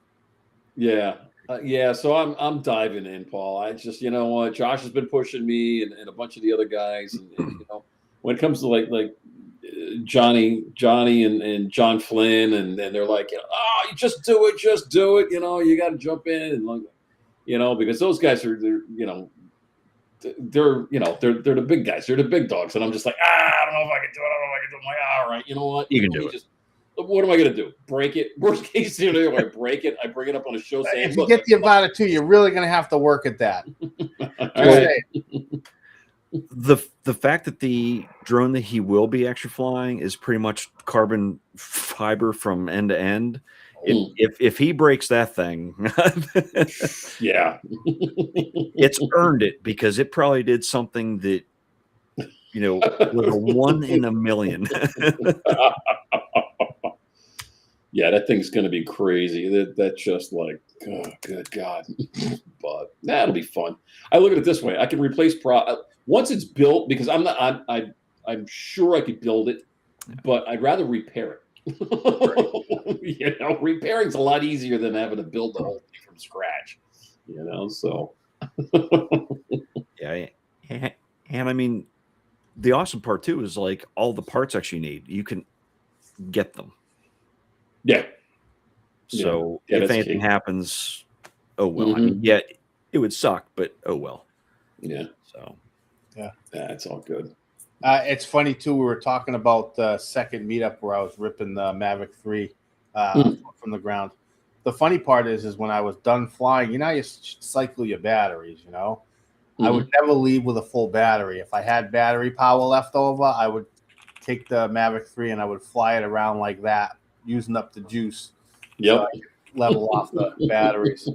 Yeah. So I'm diving in, Paul. I just, you know what, Josh has been pushing me and a bunch of the other guys, and you know, when it comes to like Johnny and John Flynn, and they're like, oh, you just do it. You know, you got to jump in and like, you know, because those guys are, they're the big guys. They're the big dogs. And I'm just like, I don't know if I can do it. I'm like, all right, you know what? You can do it. What am I going to do? Break it? Worst case scenario, I break it. I bring it up on a show saying, if you get the Avata too, you're really going to have to work at that. The fact that the drone that he will be actually flying is pretty much carbon fiber from end to end. If he breaks that thing, yeah, it's earned it, because it probably did something that, you know, was a 1 in a million. Yeah, that thing's going to be crazy. That's just like, oh, good God. But that'll be fun. I look at it this way: I can replace once it's built, because I'm sure I could build it, but I'd rather repair it. You know, repairing's a lot easier than having to build the whole thing from scratch. You know, so yeah, and I mean, the awesome part too is like all the parts actually need, you can get them. Yeah. So if anything happens, oh well. I mean, yeah, it would suck, but oh well. Yeah. So yeah, it's all good. It's funny too. We were talking about the second meetup where I was ripping the Mavic 3 from the ground. The funny part is when I was done flying, you know, you cycle your batteries. You know, I would never leave with a full battery. If I had battery power left over, I would take the Mavic 3 and I would fly it around like that, using up the juice. Yep. So I could level off the batteries.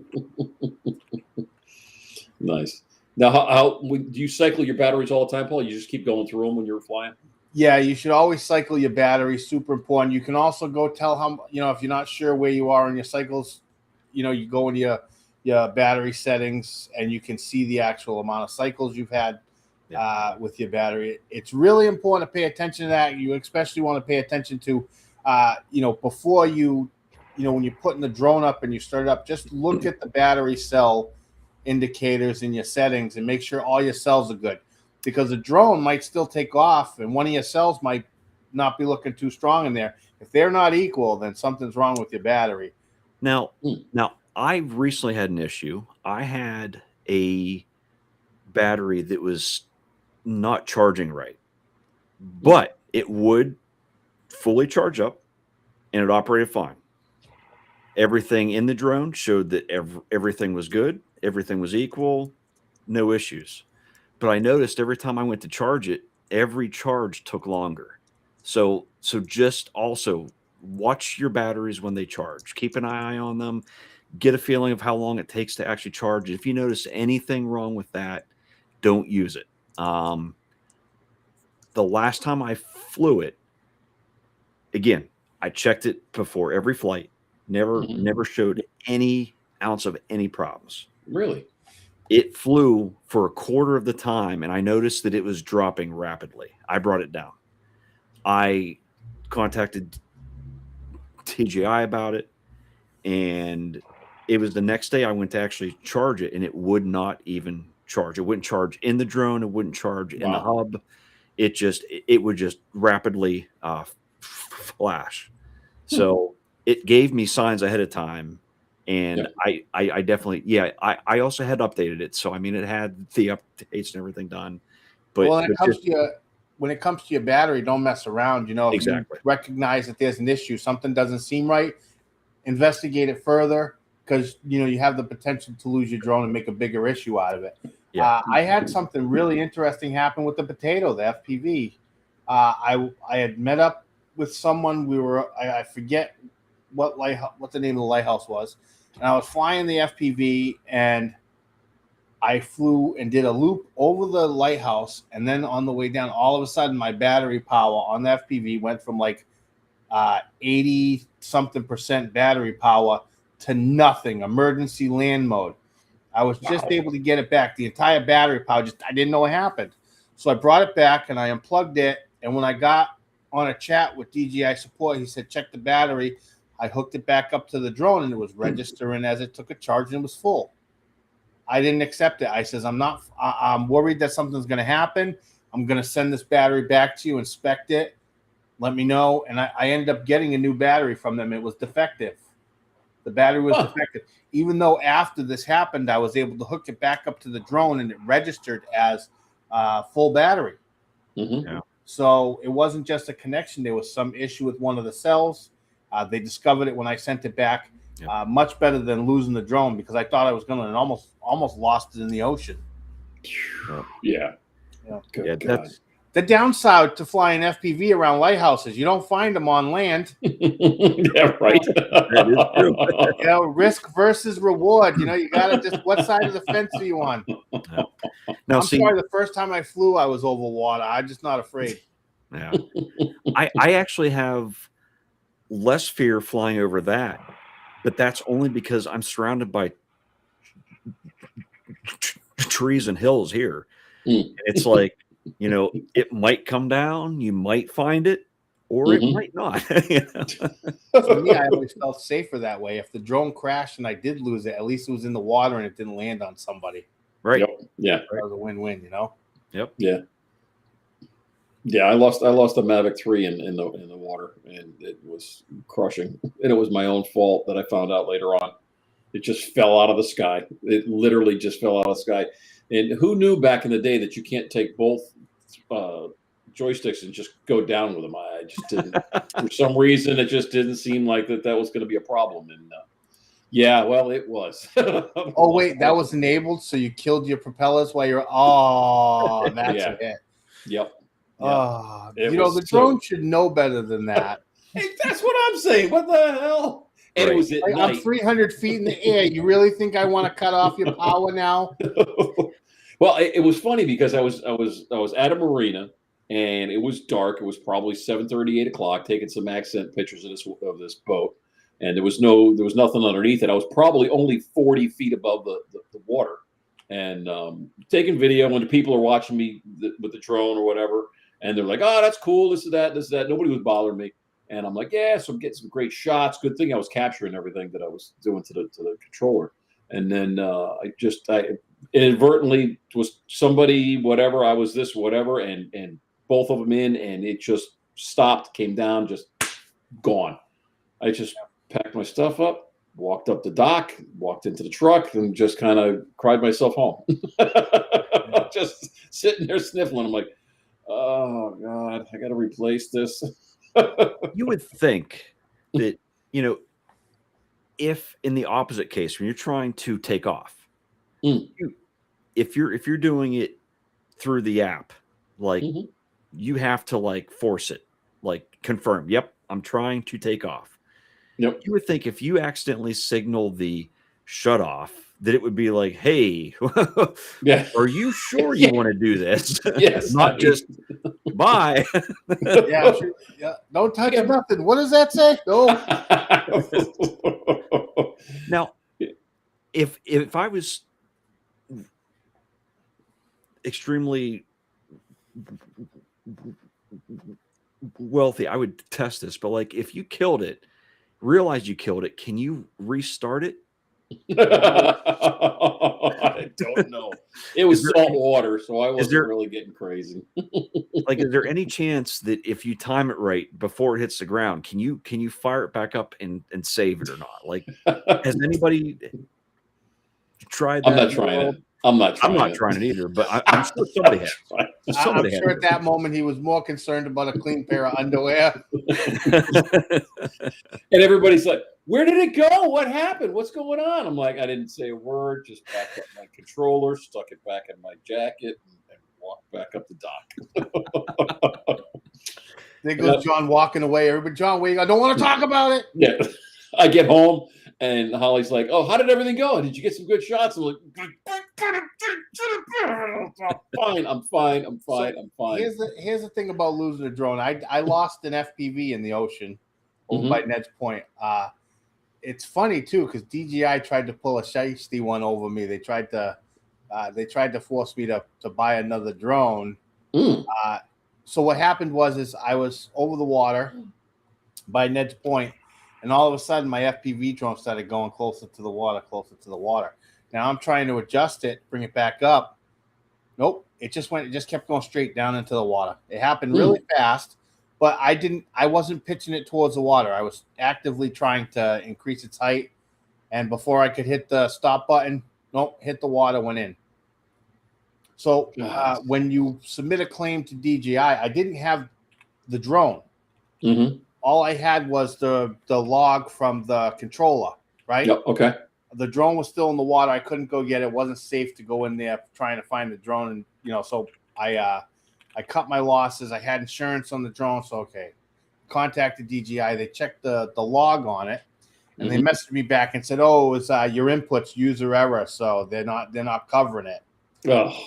Nice. Now, how do you cycle your batteries all the time, Paul? You just keep going through them when you're flying? Yeah, you should always cycle your batteries. Super important. You can also go tell how, you know, if you're not sure where you are in your cycles, you know, you go in your battery settings and you can see the actual amount of cycles you've had with your battery. It's really important to pay attention to that. You especially want to pay attention to, you know, before you know, when you're putting the drone up and you start it up, just look at the battery cell indicators in your settings and make sure all your cells are good, because the drone might still take off and one of your cells might not be looking too strong in there. If they're not equal, then something's wrong with your battery. Now I recently had an issue. I had a battery that was not charging right, but it would fully charge up and it operated fine. Everything in the drone showed that everything was good. Everything was equal, no issues. But I noticed every time I went to charge it, every charge took longer. So just also watch your batteries when they charge. Keep an eye on them. Get a feeling of how long it takes to actually charge. If you notice anything wrong with that, don't use it. The last time I flew it, again, I checked it before every flight. Never showed any ounce of any problems. Really? It flew for a quarter of the time, and I noticed that it was dropping rapidly. I brought it down. I contacted TGI about it, and it was the next day I went to actually charge it, and it would not even charge. It wouldn't charge in the drone. It wouldn't charge in the hub. It would just rapidly flash. So it gave me signs ahead of time. And I definitely, I also had updated it. So, I mean, it had the updates and everything done. But Well, when it comes to your battery, don't mess around. You know, if you recognize that there's an issue, something doesn't seem right, investigate it further, because, you know, you have the potential to lose your drone and make a bigger issue out of it. Yeah. I had something really interesting happen with the potato, the FPV. I had met up with someone. I forget what the name of the lighthouse was. And I was flying the FPV, and I flew and did a loop over the lighthouse. And then on the way down, all of a sudden, my battery power on the FPV went from like 80-something% battery power to nothing, emergency land mode. I was just able to get it back. The entire battery power, I didn't know what happened. So I brought it back and I unplugged it. And when I got on a chat with DJI support, he said, check the battery. I hooked it back up to the drone, and it was registering as it took a charge, and it was full. I didn't accept it. I says, I'm worried that something's going to happen. I'm going to send this battery back to you, inspect it, let me know. And I ended up getting a new battery from them. It was defective. The battery was defective. Even though after this happened, I was able to hook it back up to the drone, and it registered as full battery. Yeah. So it wasn't just a connection. There was some issue with one of the cells. They discovered it when I sent it back. Much better than losing the drone, because I thought I was going to, and almost lost it in the ocean. Yeah. That's the downside to flying FPV around lighthouses. You don't find them on land. Yeah, right. That is true. You know, risk versus reward. You know, you got to just, what side of the fence are you on? Now, I'm sorry, the first time I flew, I was over water. I'm just not afraid. Yeah. I actually have less fear flying over that, but that's only because I'm surrounded by trees and hills here. It's like, you know, it might come down, you might find it, or it might not. You know? For me, I always felt safer that way. If the drone crashed and I did lose it, at least it was in the water and it didn't land on somebody. Right. Yep. Yeah. That was a win-win, you know? Yep. Yeah. Yeah, I lost a Mavic 3 in the water, and it was crushing. And it was my own fault that I found out later on. It just fell out of the sky. It literally just fell out of the sky. And who knew back in the day that you can't take both joysticks and just go down with them? I just didn't. For some reason, it just didn't seem like that was going to be a problem. And yeah, well, it was. Oh, wait, that was enabled? So you killed your propellers while you're... Oh, that's it. Yep. Oh, you know, the drone should know better than that. Hey, that's what I'm saying. What the hell? And it was at night. I'm 300 feet in the air. You really think I want to cut off your power now? Well, it was funny because I was at a marina, and it was dark. It was probably 7:30, 8 o'clock, taking some accent pictures of this boat, and there was nothing underneath it. I was probably only 40 feet above the water, and taking video when the people are watching me with the drone or whatever. And they're like, oh, that's cool. This is that. Nobody was bothering me. And I'm like, yeah, so I'm getting some great shots. Good thing I was capturing everything that I was doing to the controller. And then I inadvertently was somebody, whatever, I was this, whatever, and both of them in, and it just stopped, came down, just gone. I just packed my stuff up, walked up the dock, walked into the truck, and just kind of cried myself home. just sitting there sniffling. I'm like, oh God, I got to replace this. You would think that, you know, if in the opposite case, when you're trying to take off, Mm. if you're doing it through the app, like Mhm. you have to like force it, like confirm, yep, I'm trying to take off. Yep. You would think if you accidentally signal the shut off, that it would be like, hey, Yeah. are you sure you Yeah. want to do this? Yes. Not just bye. Yeah, sure. Yeah. Don't touch Yeah. nothing. What does that say? No. Now, if I was extremely wealthy, I would test this. But like, if you killed it, realize you killed it, can you restart it? I don't know. It was Is there salt any, water, so I wasn't there really getting crazy. like is there any chance that if you time it right before it hits the ground, can you fire it back up and save it or not? Like, has anybody tried I'm that not in the trying world? it. I'm not I'm trying not it. trying it either, but I'm sure somebody has. I'm Somebody sure at that moment he was more concerned about a clean pair of underwear. has. And everybody's like, "Where did it go? What happened? What's going on?" I'm like, "I didn't say a word. Just backed up my controller, stuck it back in my jacket, and walked back up the dock." There goes John walking away. Everybody, John, wait! I don't want to talk about it. Yeah. I get home and Holly's like, "Oh, how did everything go? Did you get some good shots?" I'm like, "Fine, I'm fine, I'm fine, I'm fine." Here's the thing about losing a drone. I lost an FPV in the ocean over by Ned's Point. It's funny too because DJI tried to pull a shiesty one over me. They tried to force me to buy another drone. Mm. So what happened was I was over the water by Ned's Point, and all of a sudden my FPV drone started going closer to the water, closer to the water. Now I'm trying to adjust it, bring it back up. Nope, it just kept going straight down into the water. It happened really fast, but I wasn't pitching it towards the water. I was actively trying to increase its height, and before I could hit the stop button, nope, hit the water, went in. So when you submit a claim to DJI, I didn't have the drone. Mm-hmm. All I had was the log from the controller, right? Yep. Okay. The drone was still in the water. I couldn't go get it. It wasn't safe to go in there trying to find the drone. And, so I cut my losses. I had insurance on the drone. So, okay, contacted DJI. They checked the log on it, and they messaged me back and said, "Oh, it's your input's user error. So they're not covering it." Oh.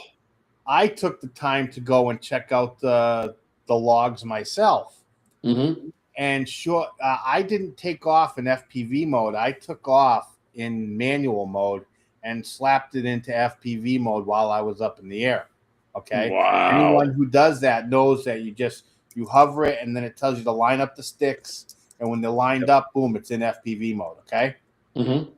I took the time to go and check out the logs myself. Mm-hmm. And sure, I didn't take off in FPV mode. I took off in manual mode and slapped it into FPV mode while I was up in the air. Okay. Wow. Anyone who does that knows that you hover it and then it tells you to line up the sticks. And when they're lined up, boom, it's in FPV mode. Okay. Mm-hmm.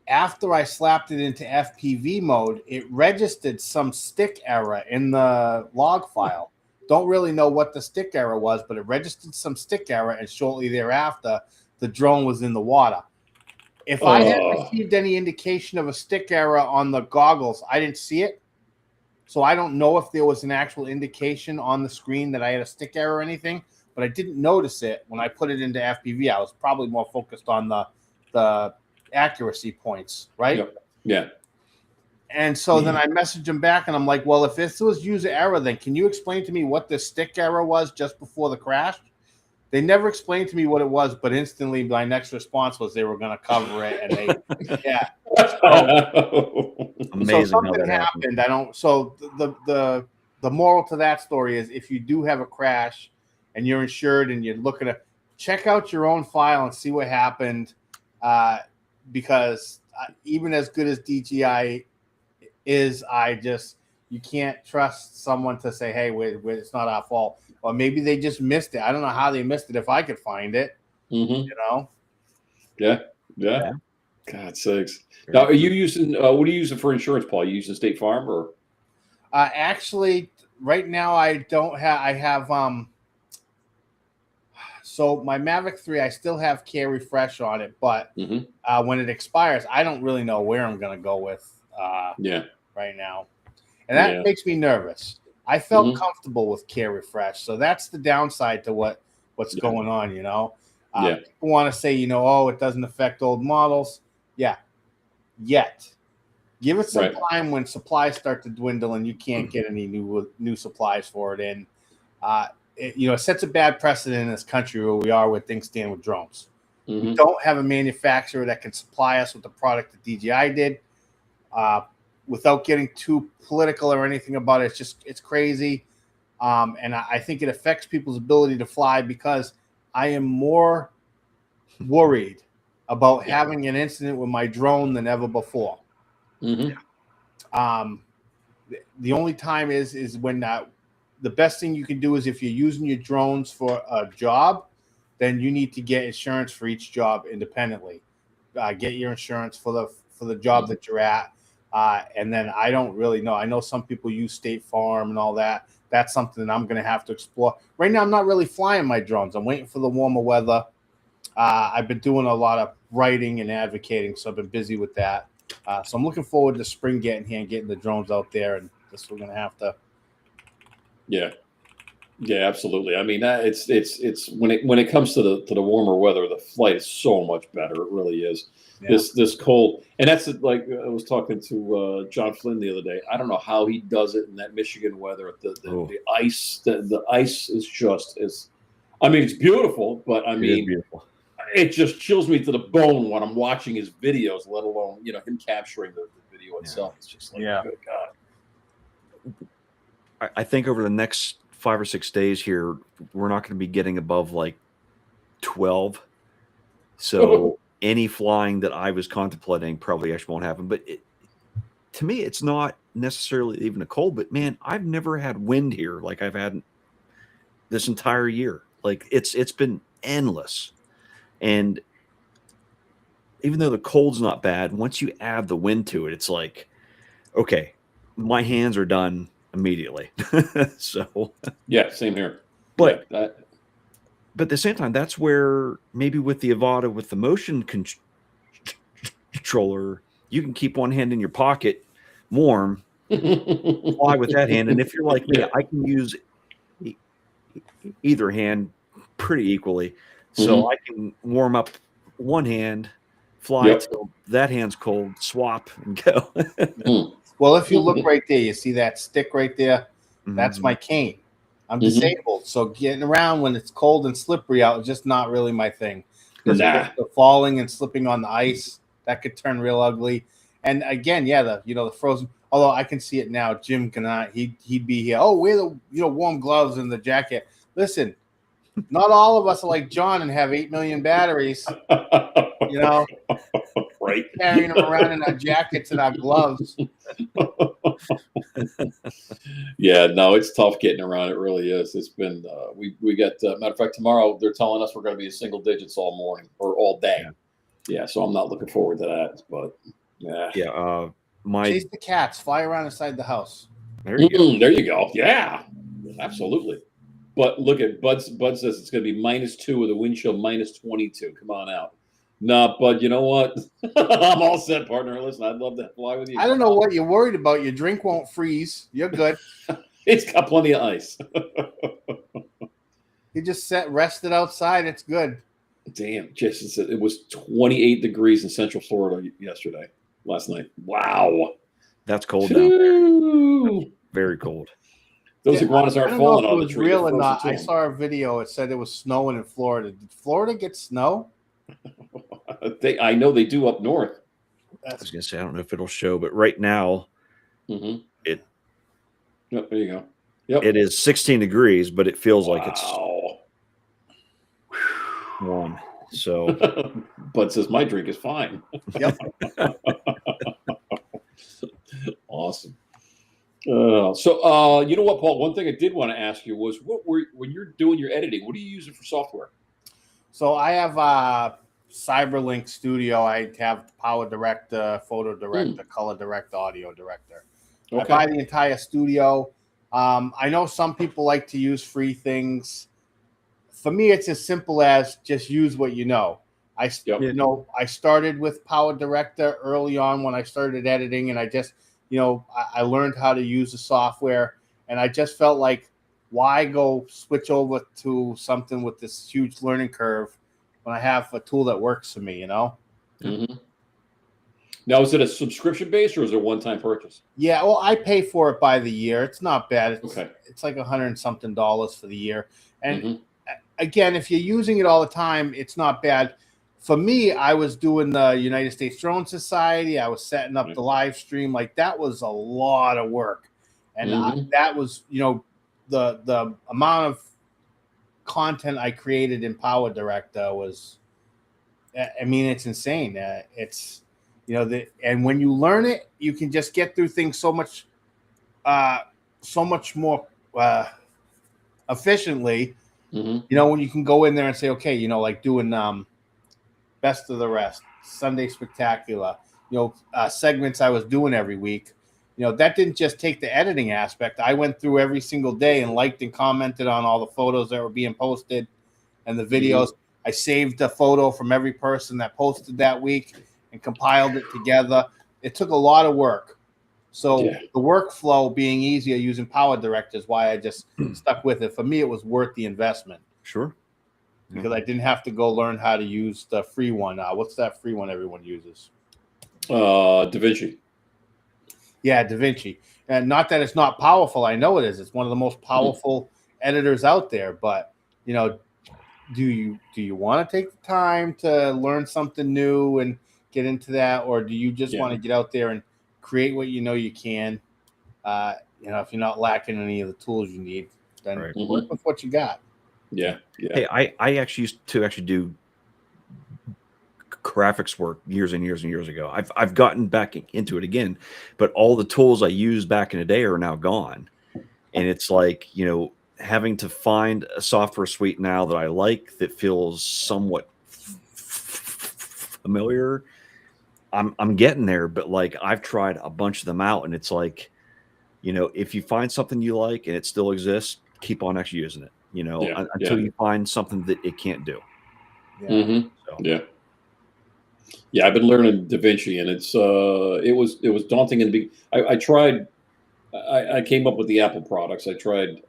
After I slapped it into FPV mode, it registered some stick error in the log file. Don't really know what the stick error was, but it registered some stick error, and shortly thereafter, the drone was in the water. If I had received any indication of a stick error on the goggles, I didn't see it. So I don't know if there was an actual indication on the screen that I had a stick error or anything, but I didn't notice it when I put it into FPV. I was probably more focused on the accuracy points, right? Yep. Yeah. And so then I messaged him back and I'm like, well, if this was user error, then can you explain to me what the stick error was just before the crash? They never explained to me what it was, but instantly my next response was they were going to cover it. And they, yeah. Amazing. So something happened. So the moral to that story is if you do have a crash and you're insured and you're looking to check out your own file and see what happened, because even as good as DJI is, you can't trust someone to say, hey, it's not our fault. Or maybe they just missed it. I don't know how they missed it if I could find it. Mm-hmm. Yeah. God sakes. Now, are you using, what are you using for insurance, Paul? Are you using State Farm or? Actually, right now I have, so my Mavic 3, I still have Care Refresh on it, but when it expires, I don't really know where I'm going to go with right now. and that Yeah. makes me nervous. I felt Mhm. comfortable with Care Refresh, so that's the downside to what's Yeah. going on. Yeah. People want to say, oh, it doesn't affect old models. Yeah, yet. Give it some Right. time when supplies start to dwindle and you can't get any new supplies for it. And it sets a bad precedent in this country where we are where things stand with drones. We Mhm. don't have a manufacturer that can supply us with the product that DJI did. Without getting too political or anything about it, it's crazy. And I think it affects people's ability to fly because I am more worried about Yeah. having an incident with my drone than ever before. Mhm. The only time is when the best thing you can do is if you're using your drones for a job, then you need to get insurance for each job independently. Get your insurance for the job that you're at, and then I don't really know. I know some people use State Farm and all that. That's something that I'm going to have to explore. Right now, I'm not really flying my drones. I'm waiting for the warmer weather. I've been doing a lot of writing and advocating, so I've been busy with that. So I'm looking forward to spring getting here and getting the drones out there, and this we're going to have to. Yeah. Yeah, absolutely. I mean, it's when it comes to the warmer weather, the flight is so much better. It really is. Yeah. This cold, and that's like I was talking to John Flynn the other day. I don't know how he does it in that Michigan weather. The ice, the ice is just as. I mean, it's beautiful, but I It is mean, beautiful. it just chills me to the bone when I'm watching his videos. Let alone him capturing the video itself. It's just like, Yeah. good God. I think over the next 5 or 6 days here, we're not going to be getting above like 12. So any flying that I was contemplating probably actually won't happen. But to me, it's not necessarily even a cold. But man, I've never had wind here like I've had this entire year. Like it's been endless. And even though the cold's not bad, once you add the wind to it, it's like, okay, my hands are done immediately. So Yeah, same here. But yeah, but at the same time, that's where maybe with the Avata, with the motion controller, you can keep one hand in your pocket, warm, fly with that hand. And if you're like me, Yeah. I can use either hand pretty equally. So Mhm. I can warm up one hand, fly Yep. till that hand's cold, swap and go. Mm. Well, if you look right there, you see that stick right there? That's Mhm. my cane. I'm Mhm. disabled, so getting around when it's cold and slippery out is just not really my thing. Because Nah. the falling and slipping on the ice, that could turn real ugly. And again, yeah, the frozen. Although I can see it now, Jim cannot. He'd be here. Oh, wear the warm gloves and the jacket. Listen, not all of us are like John and have 8 million batteries. Right. Carrying them around in our jackets and our gloves. Yeah, no, it's tough getting around. It really is. It's been we got matter of fact, tomorrow they're telling us we're going to be in single digits all morning or all day. Yeah, so I'm not looking forward to that. But yeah, Yeah. Chase the cats, fly around inside the house. There you go. There you go. Yeah, absolutely. But look at Bud says it's going to be -2 with a wind chill -22. Come on out. Nah, Bud, you know what? I'm all set, partner. Listen, I'd love to fly with you. I don't know what you're worried about. Your drink won't freeze. You're good. It's got plenty of ice. You just rested outside. It's good. Damn, Jason said it was 28 degrees in Central Florida last night. Wow. That's cold down there. Phew. Very cold. Those iguanas I aren't don't know falling if it on the was tree. real They're or frozen not. to I 'em. saw a video. It said it was snowing in Florida. Did Florida get snow? I know they do up north. I was going to say, I don't know if it'll show, but right now Mm-hmm. it Yep, there you go. Yep. it is 16 degrees, but it feels like it's Wow. warm. So Bud says my drink is fine. Yep. Awesome. So you know what, Paul? One thing I did want to ask you was, when you're doing your editing, what are you using for software? So I have Cyberlink Studio. I have Power Director, Photo Director, Color Director, Audio Director. I buy the entire studio. I know some people like to use free things. For me, it's as simple as just use what you know. I started with Power Director early on when I started editing, and I just I learned how to use the software, and I just felt like, why go switch over to something with this huge learning curve when I have a tool that works for me, Mm-hmm. Now, is it a subscription based or is it a one-time purchase? Yeah, well, I pay for it by the year. It's not bad. Okay. It's like $100 and something for the year. And Mm-hmm. again, if you're using it all the time, it's not bad. For me, I was doing the United States Drone Society. I was setting up the live stream. Like, that was a lot of work. And that was, the amount of content I created in Power Director was, I mean, it's insane. It's, and when you learn it, you can just get through things so much more efficiently. Mm-hmm. When you can go in there and say, okay, like doing Best of the Rest, Sunday Spectacular, segments I was doing every week. That didn't just take the editing aspect. I went through every single day and liked and commented on all the photos that were being posted and the videos. I saved a photo from every person that posted that week and compiled it together. It took a lot of work. So the workflow being easier using Power Director is why I just stuck with it. For me, it was worth the investment. Sure. Because I didn't have to go learn how to use the free one. What's that free one everyone uses? DaVinci. Yeah, DaVinci. And not that it's not powerful. I know it is. It's one of the most powerful editors out there. But, do you want to take the time to learn something new and get into that? Or do you just want to get out there and create what you can? If you're not lacking any of the tools you need, then work with what you got. Yeah. Hey, I actually used to do graphics work years and years and years ago. I've gotten back into it again, but all the tools I used back in the day are now gone. And it's like, having to find a software suite now that I like, that feels somewhat familiar. I'm getting there, but like, I've tried a bunch of them out, and it's like, if you find something you like and it still exists, keep on actually using it, until you find something that it can't do. Yeah, I've been learning DaVinci, and it was daunting in the beginning. I tried. I came up with the Apple products. I tried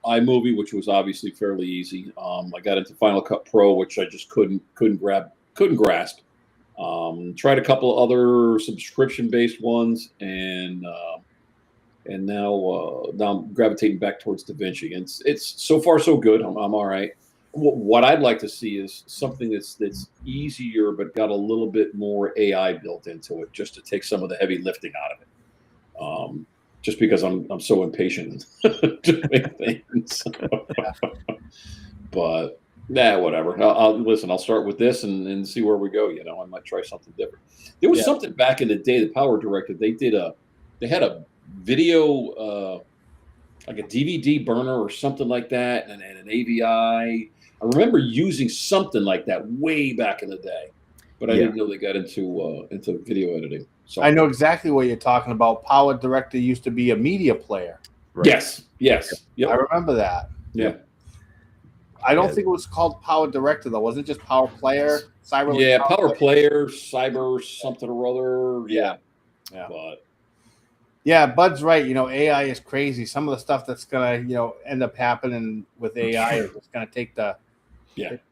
iMovie, which was obviously fairly easy. I got into Final Cut Pro, which I just couldn't grasp. Tried a couple of other subscription-based ones, and now I'm gravitating back towards DaVinci. And it's so far so good. I'm all right. What I'd like to see is something that's easier, but got a little bit more AI built into it, just to take some of the heavy lifting out of it. Just because I'm so impatient to make things. But whatever. I'll start with this and see where we go. I might try something different. There was something back in the day, the Power Director. They had a video, like a DVD burner or something like that, and an AVI. I remember using something like that way back in the day, but I didn't know they got into video editing. So I know exactly what you're talking about. Power Director used to be a media player. Right. Yes. Yep. I remember that. Yeah. I don't think it was called Power Director, though. Was it just Power Player? Power Player, Cyber something or other. Yeah. But Bud's right. AI is crazy. Some of the stuff that's gonna, end up happening with AI is it's gonna take the. Yep.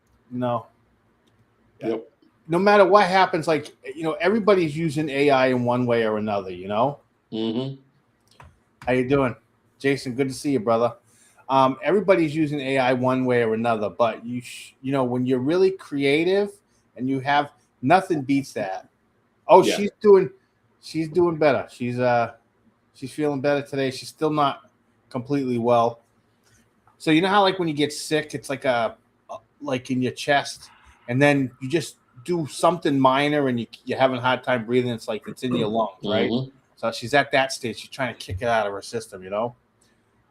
No matter what happens, like, everybody's using AI in one way or another. Mm-hmm. How you doing, Jason? Good to see you, brother. Everybody's using AI one way or another, but when you're really creative and you have, nothing beats that. Oh, she's doing better. She's feeling better today. She's still not completely well. So how, like, when you get sick, it's like like in your chest, and then you just do something minor and you're having a hard time breathing. It's like it's in your lungs, right? Mm-hmm. So she's at that stage. She's trying to kick it out of her system,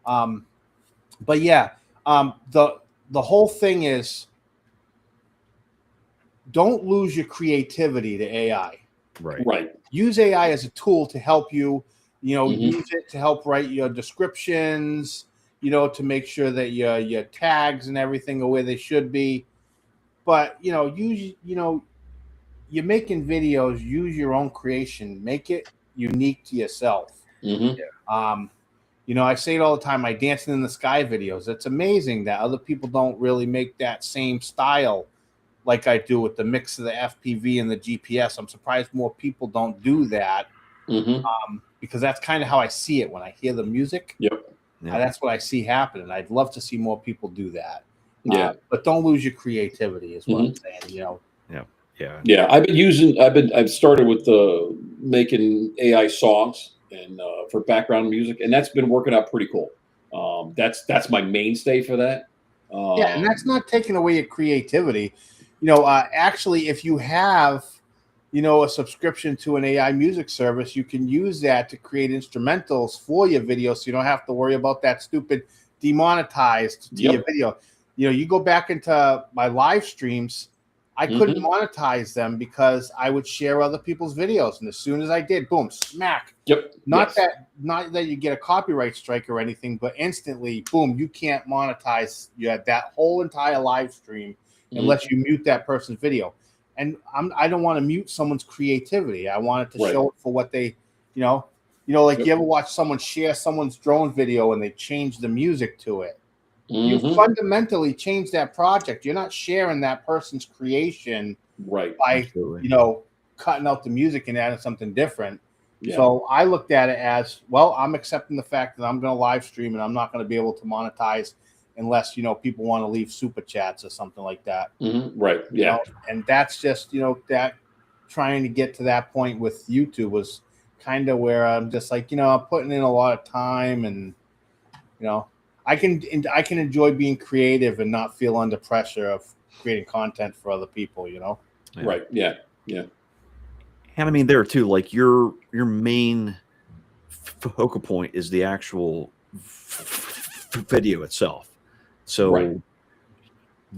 But the whole thing is, don't lose your creativity to AI. Right. Use AI as a tool to help you. Use it to help write your descriptions. To make sure that your tags and everything are where they should be. But use you're making videos. Use your own creation. Make it unique to yourself. Hmm. You know, I say it all the time. My dancing in the sky videos. It's amazing that other people don't really make that same style like I do with the mix of the FPV and the GPS. I'm surprised more people don't do that, Hmm. because that's kind of how I see it when I hear the music. Yep. Yeah. That's what I see happening. I'd love to see more people do that. Yeah. But don't lose your creativity is what I'm Mhm. saying, you know. Yeah. Yeah. I've started with making AI songs and for background music, and that's been working out pretty cool. That's my mainstay for that. Yeah, and that's not taking away your creativity. You know, actually, if you have, you know, a subscription to an AI music service, you can use that to create instrumentals for your video, so you don't have to worry about that stupid demonetized to your Yep. video. You know, you go back into my live streams, I couldn't Mhm. monetize them because I would share other people's videos, and as soon as I did, boom, smack. Yep. Not Yes. that you get a copyright strike or anything, but instantly, boom, you can't monetize that whole entire live stream Mhm. unless you mute that person's video. And I don't want to mute someone's creativity. I want it to Right. show it for what they, like Yep. you ever watch someone share someone's drone video and they change the music to it. You Mhm. fundamentally change that project. You're not sharing that person's creation Right. by, Absolutely. cutting out the music and adding something different. Yeah. So I looked at it as, well, I'm accepting the fact that I'm going to live stream and I'm not going to be able to monetize unless, people want to leave super chats or something like that. Mhm. Right. You Yeah. know? And that's just, that trying to get to that point with YouTube was kind of where I'm just like, I'm putting in a lot of time and, I can enjoy being creative and not feel under pressure of creating content for other people, Yeah. Right. Yeah. Yeah. And I mean, there too, like your main focal point is the actual video itself. So Right.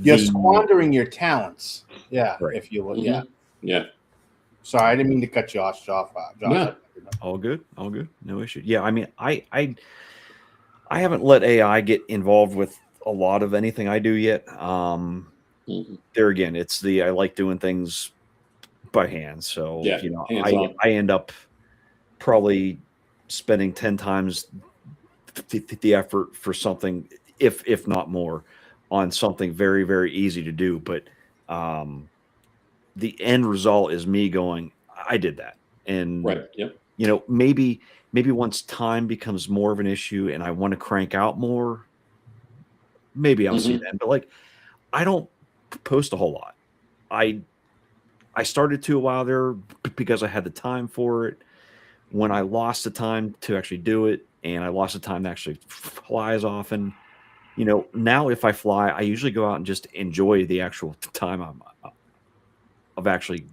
You're the squandering your talents. Yeah, Right. if you will. Mhm. Yeah. Yeah. Sorry, I didn't mean to cut you off, Josh. No. all good, no issue. Yeah, I mean, I haven't let AI get involved with a lot of anything I do yet. Mhm. There again, it's I like doing things by hand. So, Yeah. Hands on. I end up probably spending 10 times the effort for something, if not more, on something very, very easy to do. But the end result is me going, I did that. And, Right. Yep. maybe once time becomes more of an issue and I want to crank out more, maybe I'll see Mhm. then. But like, I don't post a whole lot. I started to a while there because I had the time for it. When I lost the time to actually do it, and I lost the time to actually fly as often, now if I fly, I usually go out and just enjoy the actual time of actually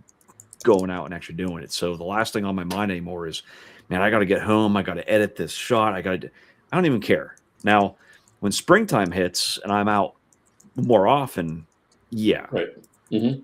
going out and actually doing it. So the last thing on my mind anymore is, man, I got to get home. I got to edit this shot. I don't even care. Now, when springtime hits and I'm out more often, yeah. Right. Mhm.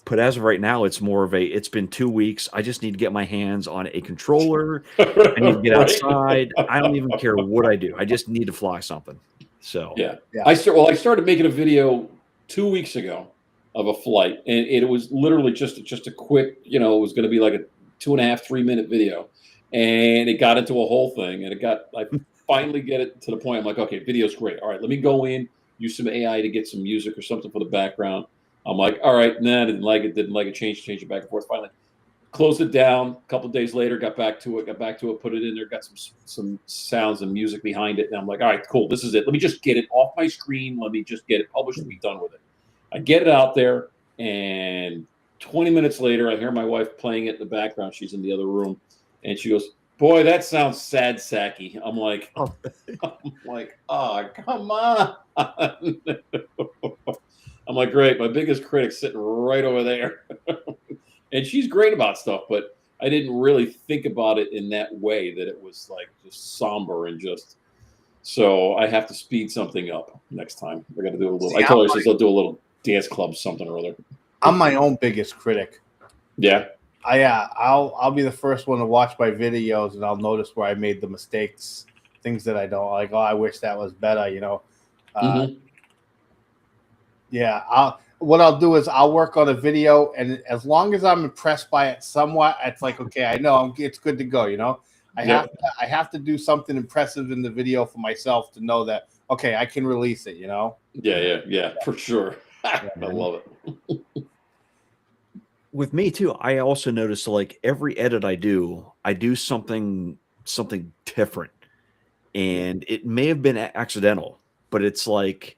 But as of right now, it's more of it's been 2 weeks. I just need to get my hands on a controller. I need to get Right. outside. I don't even care what I do. I just need to fly something. So Yeah. Yeah. I started making a video 2 weeks ago of a flight, and it was literally just a quick, it was going to be like a 2.5, 3 minute video, and it got into a whole thing, and I finally get it to the point. I'm like, okay, video's great. All right, let me go in, use some AI to get some music or something for the background. I'm like, all right, nah, didn't like it, change it back and forth. Finally, closed it down. A couple of days later, got back to it, put it in there, got some sounds and music behind it, and I'm like, all right, cool, this is it. Let me just get it off my screen. Let me just get it published and be done with it. I get it out there, and 20 minutes later, I hear my wife playing it in the background. She's in the other room, and she goes, "Boy, that sounds sad sacky." I'm like, Oh. oh, come on. I'm like, great. My biggest critic's sitting right over there. And she's great about stuff, but I didn't really think about it in that way, that it was like just somber and just. So I have to speed something up next time. I got to do a little. See, I told her, I says, I'll do a little dance club, something or other. I'm my own biggest critic. Yeah. I'll be the first one to watch my videos and I'll notice where I made the mistakes, things that I don't like. Oh, I wish that was better, Mhm. Yeah, what I'll do is I'll work on a video, and as long as I'm impressed by it somewhat, it's like, okay, I know it's good to go. You know, I have to do something impressive in the video for myself to know that, okay, I can release it. You know. Yeah, for sure. I love it. With me too, I also notice like every edit I do something different, and it may have been accidental, but it's like,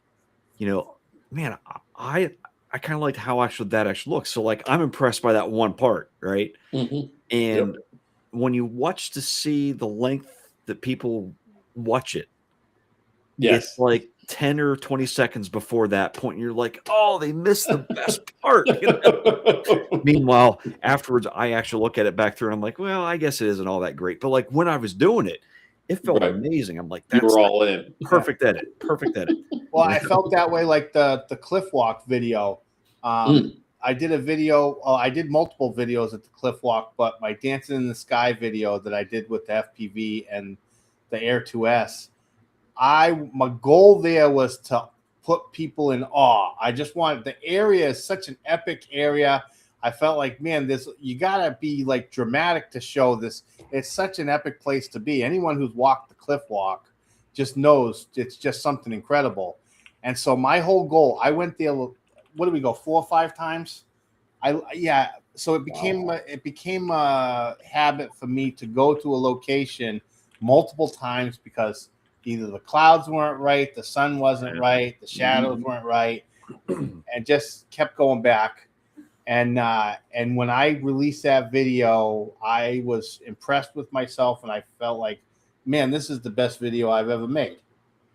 you know, man, I kind of like how that actually looks. So like I'm impressed by that one part, right? Mm-hmm. And when you watch to see the length that people watch it, Yes. it's like 10 or 20 seconds before that point, and you're like, oh, they missed the best part. You know? Meanwhile, afterwards, I actually look at it back through, and I'm like, well, I guess it isn't all that great. But like when I was doing it, it felt amazing. I'm like, you that's were all in. Perfect edit. Perfect edit. Well, I felt that way like the cliff walk video. I did a video. I did multiple videos at the cliff walk, but my Dancing in the Sky video that I did with the FPV and the Air 2S, my goal there was to put people in awe. I just wanted, the area is such an epic area. I felt like, man, you gotta be like dramatic to show this. It's such an epic place to be. Anyone who's walked the cliff walk just knows it's just something incredible. And so my whole goal, I went there. What did we go, 4 or 5 times? So it became a habit for me to go to a location multiple times because either the clouds weren't right, the sun wasn't right, the shadows weren't right, and just kept going back. And when I released that video, I was impressed with myself, and I felt like, man, this is the best video I've ever made.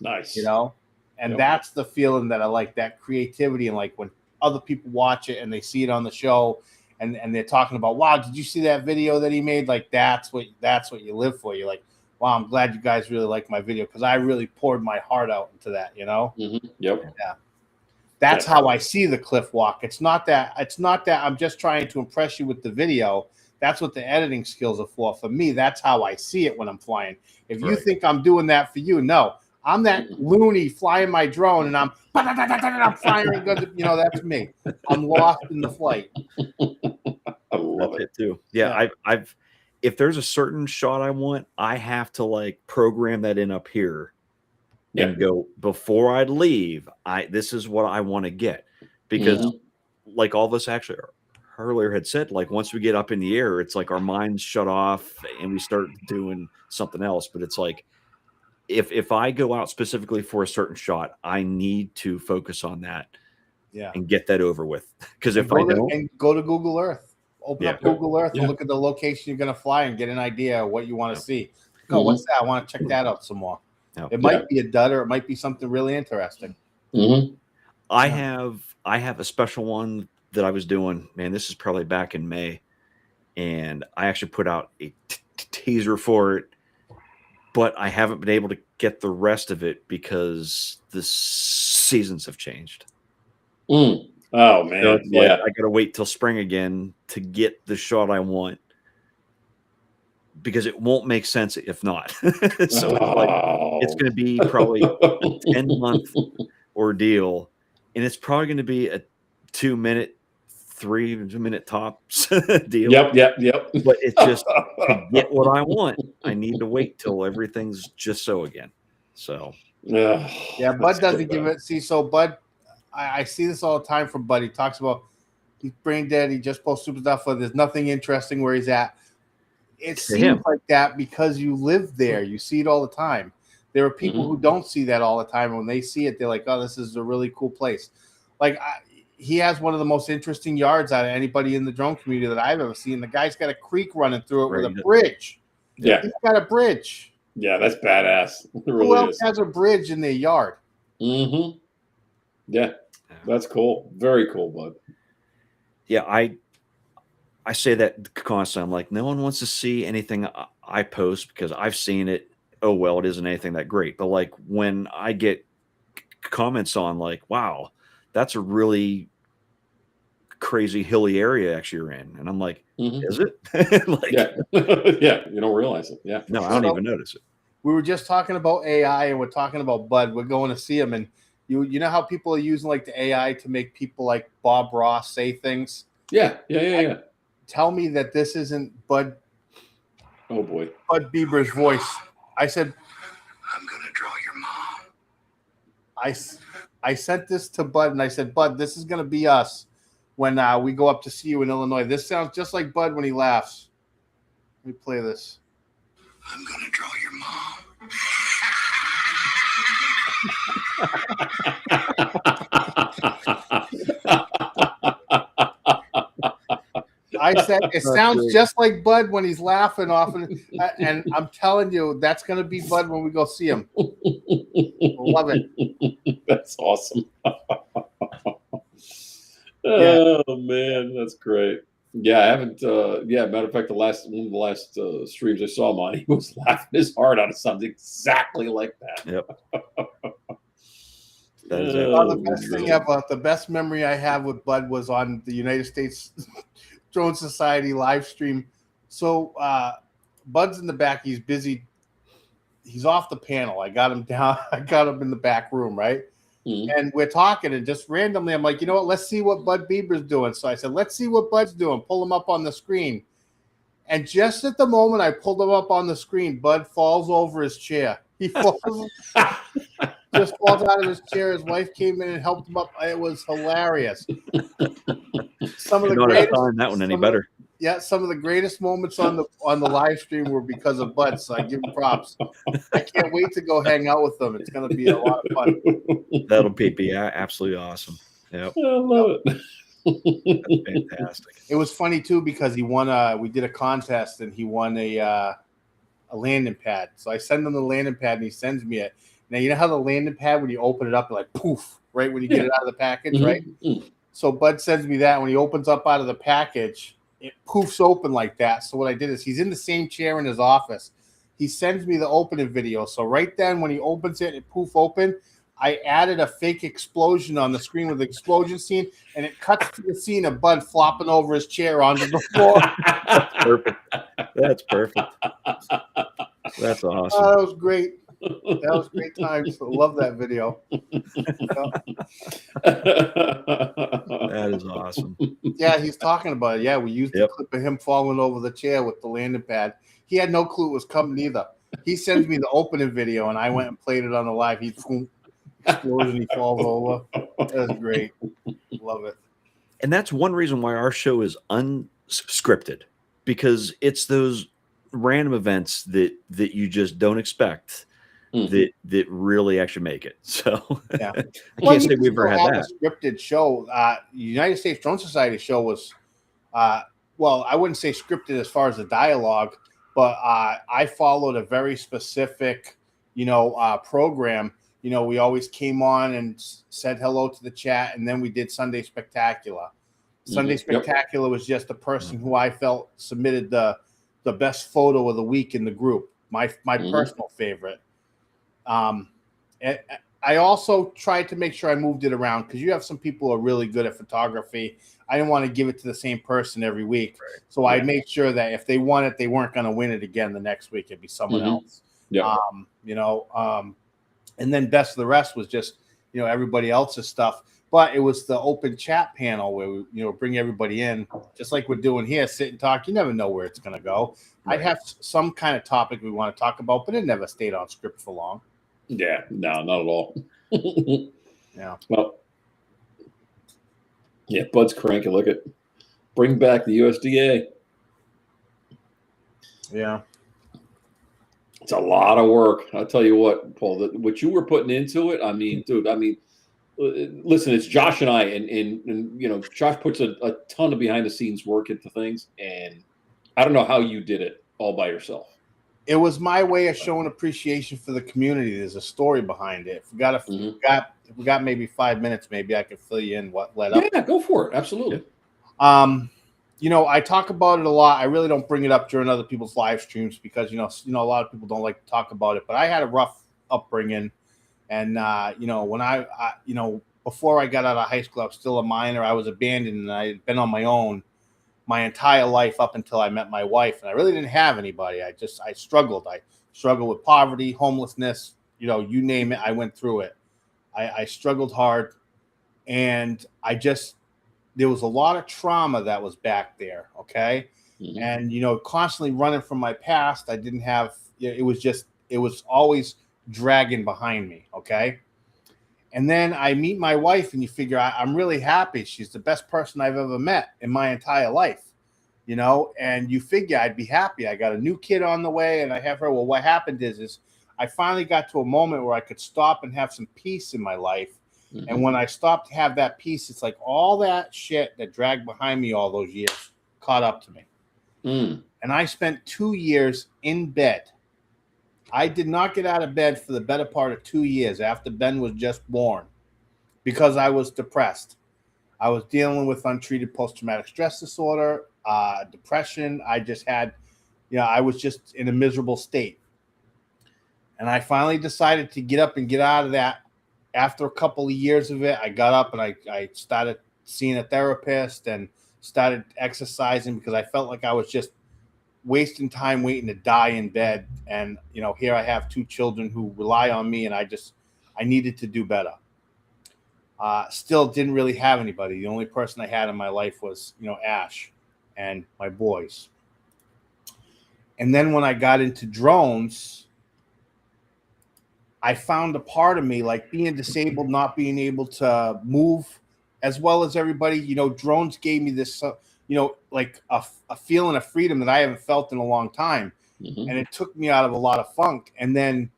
Nice. You know? And that's the feeling that I like, that creativity. And like when other people watch it and they see it on the show and they're talking about, wow, did you see that video that he made? Like that's what you live for. You're like, wow, I'm glad you guys really like my video because I really poured my heart out into that, you know? Mm-hmm. Yep. Yeah. That's how I see the cliff walk. It's not that I'm just trying to impress you with the video. That's what the editing skills are for. For me, that's how I see it when I'm flying. If you think I'm doing that for you, no. I'm that loony flying my drone and I'm firing guns. You know, that's me. I'm lost in the flight. I love it too. Yeah, I've if there's a certain shot I want, I have to like program that in up here and go before I leave. This is what I want to get because, like all of us actually earlier had said, like once we get up in the air, it's like our minds shut off and we start doing something else. But it's like if I go out specifically for a certain shot, I need to focus on that, and get that over with. Because if I don't, and go to Google Earth, open up Google Earth and look at the location you're going to fly and get an idea of what you want to see. Oh, what's that? I want to check that out some more. It might be a dud, or it might be something really interesting. I have a special one that I was doing. Man, this is probably back in May, and I actually put out a teaser for it, but I haven't been able to get the rest of it because the seasons have changed. Oh man, so like, I gotta wait till spring again to get the shot I want because it won't make sense if not. So it's like it's going to be probably a 10-month ordeal, and it's probably going to be a 2-minute, 3-minute tops deal. Yep. But it's just to get what I want, I need to wait till everything's just so again. So Bud doesn't give it. See, so Bud, I see this all the time from Bud. He talks about he's brain dead. He just posts super stuff. There's nothing interesting where he's at. It seems like that because you live there. You see it all the time. There are people who don't see that all the time. When they see it, they're like, oh, this is a really cool place. Like he has one of the most interesting yards out of anybody in the drone community that I've ever seen. The guy's got a creek running through it with a bridge. Yeah. He's got a bridge. Yeah, that's badass. It really Who else has a bridge in their yard? Yeah, that's cool. Very cool, Bud. Yeah, I say that constantly. I'm like, no one wants to see anything I post because I've seen it. Oh, well, it isn't anything that great. But like when I get comments on like, wow, that's a really crazy hilly area actually you're in. And I'm like, is it? Like, yeah, you don't realize it. Yeah. No, I don't even notice it. We were just talking about AI and we're talking about Bud. We're going to see him. And You know how people are using like the AI to make people like Bob Ross say things? Yeah. Tell me that this isn't Bud Oh boy. Bieber's voice. I said, I'm gonna draw your mom. I sent this to Bud and I said, Bud, this is gonna be us when we go up to see you in Illinois. This sounds just like Bud when he laughs. Let me play this. I'm gonna draw your mom. I said it sounds great. just like Bud when he's laughing often, and I'm telling you, that's gonna be Bud when we go see him. Love it. That's awesome. Yeah. Oh man, that's great. Yeah, I haven't. Matter of fact, one of the last streams I saw him on, he was laughing his heart out of something exactly like that. Yep. That is The best thing ever, the best memory I have with Bud was on the United States Drone Society live stream. So Bud's in the back. He's busy. He's off the panel. I got him down. I got him in the back room, right? Mhm. And we're talking, and just randomly, I'm like, you know what? Let's see what Bud Bieber's doing. So I said, let's see what Bud's doing. Pull him up on the screen. And just at the moment I pulled him up on the screen, Bud falls over his chair. He falls, just falls out of his chair. His wife came in and helped him up. It was hilarious. Some of the greatest, that one any better. some of the greatest moments on the live stream were because of Bud. So I give him props. I can't wait to go hang out with them. It's going to be a lot of fun. That'll be absolutely awesome. Yep. I love it. That's fantastic. It was funny too because he won. We did a contest and he won a landing pad. So I send him the landing pad and he sends me it. Now you know how the landing pad when you open it up, like poof, right when you get it out of the package, right? Mhm. So Bud sends me that. When he opens up out of the package, it poofs open like that. So what I did is he's in the same chair in his office. He sends me the opening video. So right then when he opens it, it poof open. I added a fake explosion on the screen with the explosion scene, and it cuts to the scene of Bud flopping over his chair onto the floor. Perfect. That's perfect. That's awesome. That was great. That was great times. I love that video. That is awesome. Yeah, he's talking about it. Yeah, we used the clip of him falling over the chair with the landing pad. He had no clue it was coming either. He sends me the opening video, and I went and played it on the live. He explosion, he falls over. That was great. Love it. And that's one reason why our show is unscripted, because it's those random events that you just don't expect that really actually make it. So yeah, I can't say we've ever had that. A scripted show. United States Drone Society show was, well, I wouldn't say scripted as far as the dialogue, but I followed a very specific, program. We always came on and said hello to the chat, and then we did Sunday Spectacular. Sunday Spectacular was just the person who I felt submitted the best photo of the week in the group, my personal favorite. I also tried to make sure I moved it around because you have some people who are really good at photography. I didn't want to give it to the same person every week. Right. So I made sure that if they won it, they weren't going to win it again the next week. It'd be someone else. Yeah. And then best of the rest was just, everybody else's stuff. But it was the open chat panel where we, bring everybody in, just like we're doing here, sit and talk. You never know where it's going to go. Right. I'd have some kind of topic we want to talk about, but it never stayed on script for long. Yeah, no, not at all. Yeah. Well, yeah, Bud's cranky. Look at bring back the USDA. Yeah. It's a lot of work. I'll tell you what, Paul, what you were putting into it, I mean, dude, listen, it's Josh and I, and Josh puts a ton of behind the scenes work into things, and I don't know how you did it all by yourself. It was my way of showing appreciation for the community. There's a story behind it. If we got maybe 5 minutes, maybe I could fill you in what led up. Yeah, go for it. Absolutely. I talk about it a lot. I really don't bring it up during other people's live streams because, a lot of people don't like to talk about it, but I had a rough upbringing. And, when before I got out of high school, I was still a minor. I was abandoned and I had been on my own my entire life up until I met my wife. And I really didn't have anybody. I struggled. I struggled with poverty, homelessness, you name it. I went through it. I struggled hard, and there was a lot of trauma that was back there. Okay. Mhm. And, constantly running from my past. I didn't have, it was always dragging behind me. Okay. And then I meet my wife, and you figure I'm really happy. She's the best person I've ever met in my entire life, and you figure I'd be happy. I got a new kid on the way, and I have her. Well, what happened is I finally got to a moment where I could stop and have some peace in my life. And Mhm. when I stopped to have that peace, it's like all that shit that dragged behind me all those years caught up to me. Mm. And I spent 2 years in bed. I did not get out of bed for the better part of 2 years after Ben was just born because I was depressed. I was dealing with untreated post-traumatic stress disorder, depression. I just had, I was just in a miserable state. And I finally decided to get up and get out of that. After a couple of years of it, I got up and I started seeing a therapist and started exercising because I felt like I was just wasting time waiting to die in bed. And, here I have 2 children who rely on me, and I needed to do better. Still didn't really have anybody. The only person I had in my life was, Ash and my boys. And then when I got into drones, I found a part of me, like being disabled, not being able to move as well as everybody. Drones gave me this, like a feeling of freedom that I haven't felt in a long time. Mhm. And it took me out of a lot of funk. And then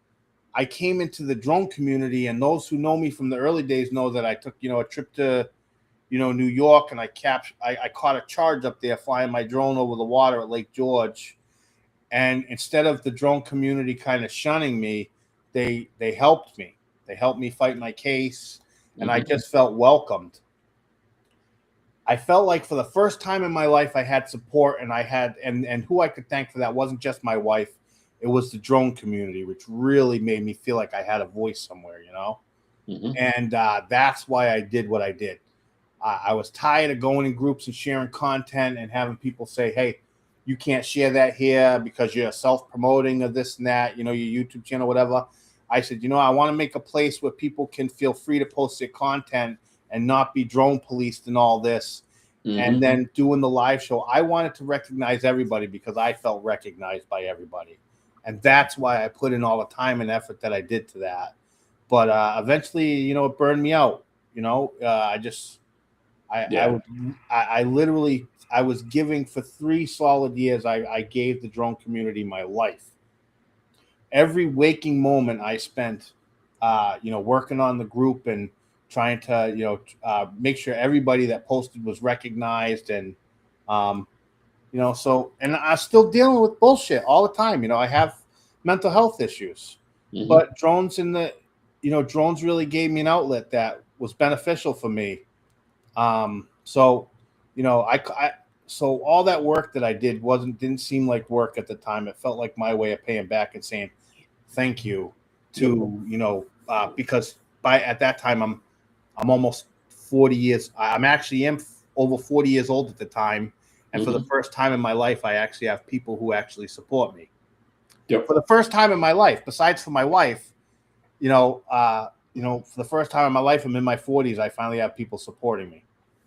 I came into the drone community, and those who know me from the early days know that I took, a trip to, New York, and I caught a charge up there flying my drone over the water at Lake George. And instead of the drone community kind of shunning me, they helped me. They helped me fight my case, and I Mhm. just felt welcomed. I felt like for the first time in my life I had support, and I had and who I could thank for that wasn't just my wife. It was the drone community, which really made me feel like I had a voice somewhere, Mhm. And that's why I did what I did. I was tired of going in groups and sharing content and having people say, hey, you can't share that here because you're self-promoting of this and that, your YouTube channel, whatever. I said, I want to make a place where people can feel free to post their content and not be drone policed and all this. And Mhm. then doing the live show, I wanted to recognize everybody because I felt recognized by everybody. And that's why I put in all the time and effort that I did to that. But eventually, it burned me out. Yeah. I literally, I was giving for 3 solid years. I gave the drone community my life. Every waking moment I spent, working on the group and trying to, make sure everybody that posted was recognized. And, and I'm still dealing with bullshit all the time. I have mental health issues, Mhm. but drones really gave me an outlet that was beneficial for me. So, so all that work that I did didn't seem like work at the time. It felt like my way of paying back and saying thank you Yep. to, because at that time I'm almost 40 years. I'm actually over 40 years old at the time. And for the Mhm. first time in my life, I actually have people who actually support me. Yep. For the first time in my life, besides for my wife, for the first time in my life, I'm in my 40s. I finally have people supporting me.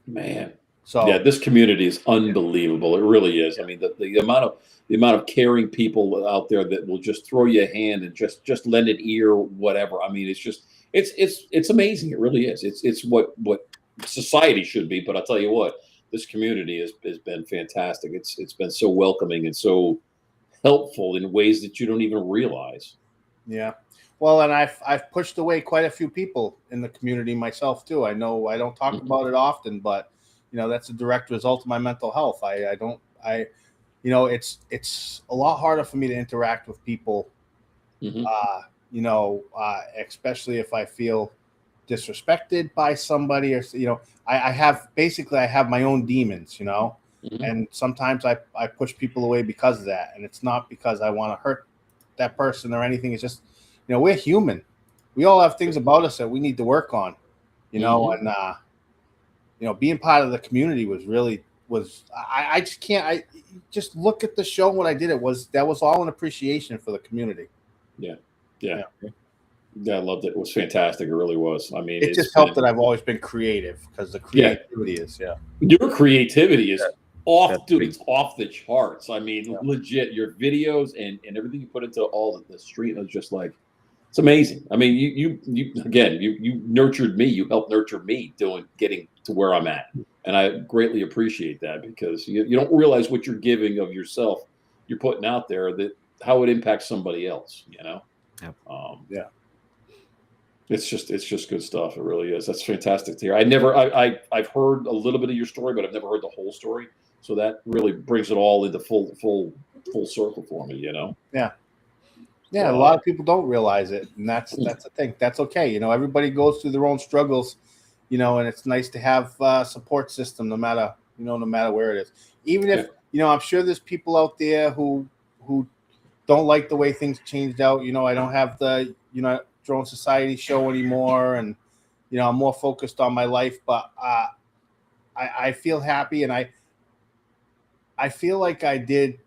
Man. Yeah, So this community is unbelievable. It really is. I mean, the amount of caring people out there that will just throw you a hand and just lend an ear, whatever. I mean, it's amazing. It really is. It's what society should be. But I'll tell you what, this community has been fantastic. It's been so welcoming and so helpful in ways that you don't even realize. yeah. Well, and I've pushed away quite a few people in the community myself too. I know I don't talk Mhm. about it often, but that's a direct result of my mental health. I don't I it's a lot harder for me to interact with people, Mhm. especially if I feel disrespected by somebody, or I have my own demons, Mhm. and sometimes I push people away because of that, and it's not because I want to hurt that person or anything. It's just, we're human. We all have things about us that we need to work on, Mhm. and being part of the community was I just can't. I just look at the show when I did it. That was all an appreciation for the community. Yeah. Yeah. Yeah. Yeah, I loved it. It was fantastic. It really was. I mean, It it's just helped been, that I've always been creative because the yeah, creativity is your creativity is That's off, dude. big. It's off the charts. I mean, Yeah. legit. Your videos and everything you put into all the street is just like, it's amazing. I mean, you again, you nurtured me. You helped nurture me getting to where I'm at, and I greatly appreciate that because you don't realize what you're giving of yourself. You're putting out there that how it impacts somebody else. You know. Yep. Yeah. It's just good stuff. It really is. That's fantastic to hear. I've heard a little bit of your story, but I've never heard the whole story. So that really brings it all into full circle for me. You know. Yeah. Yeah, a So, lot of people don't realize it, and that's the thing. That's okay. You know, everybody goes through their own struggles, you know, and it's nice to have a support system no matter where it is. Even if, I'm sure there's people out there who don't like the way things changed out. You know, I don't have the, Drone Society show anymore, and I'm more focused on my life, but I feel happy, and I feel like I did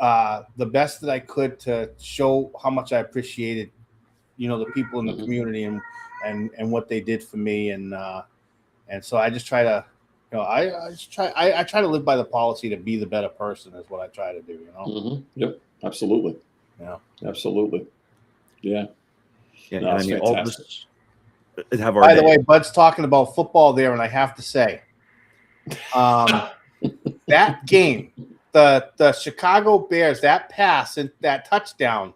the best that I could to show how much I appreciated, the people in the community and what they did for me. And so I just try to, I try to live by the policy to be the better person is what I try to do, Yep. Absolutely. Yeah. Absolutely. Yeah. Yeah. No, And I it's mean, all fantastic. this have our By the day. way, Bud's talking about football there, and I have to say, that game, the Chicago Bears, that pass and that touchdown,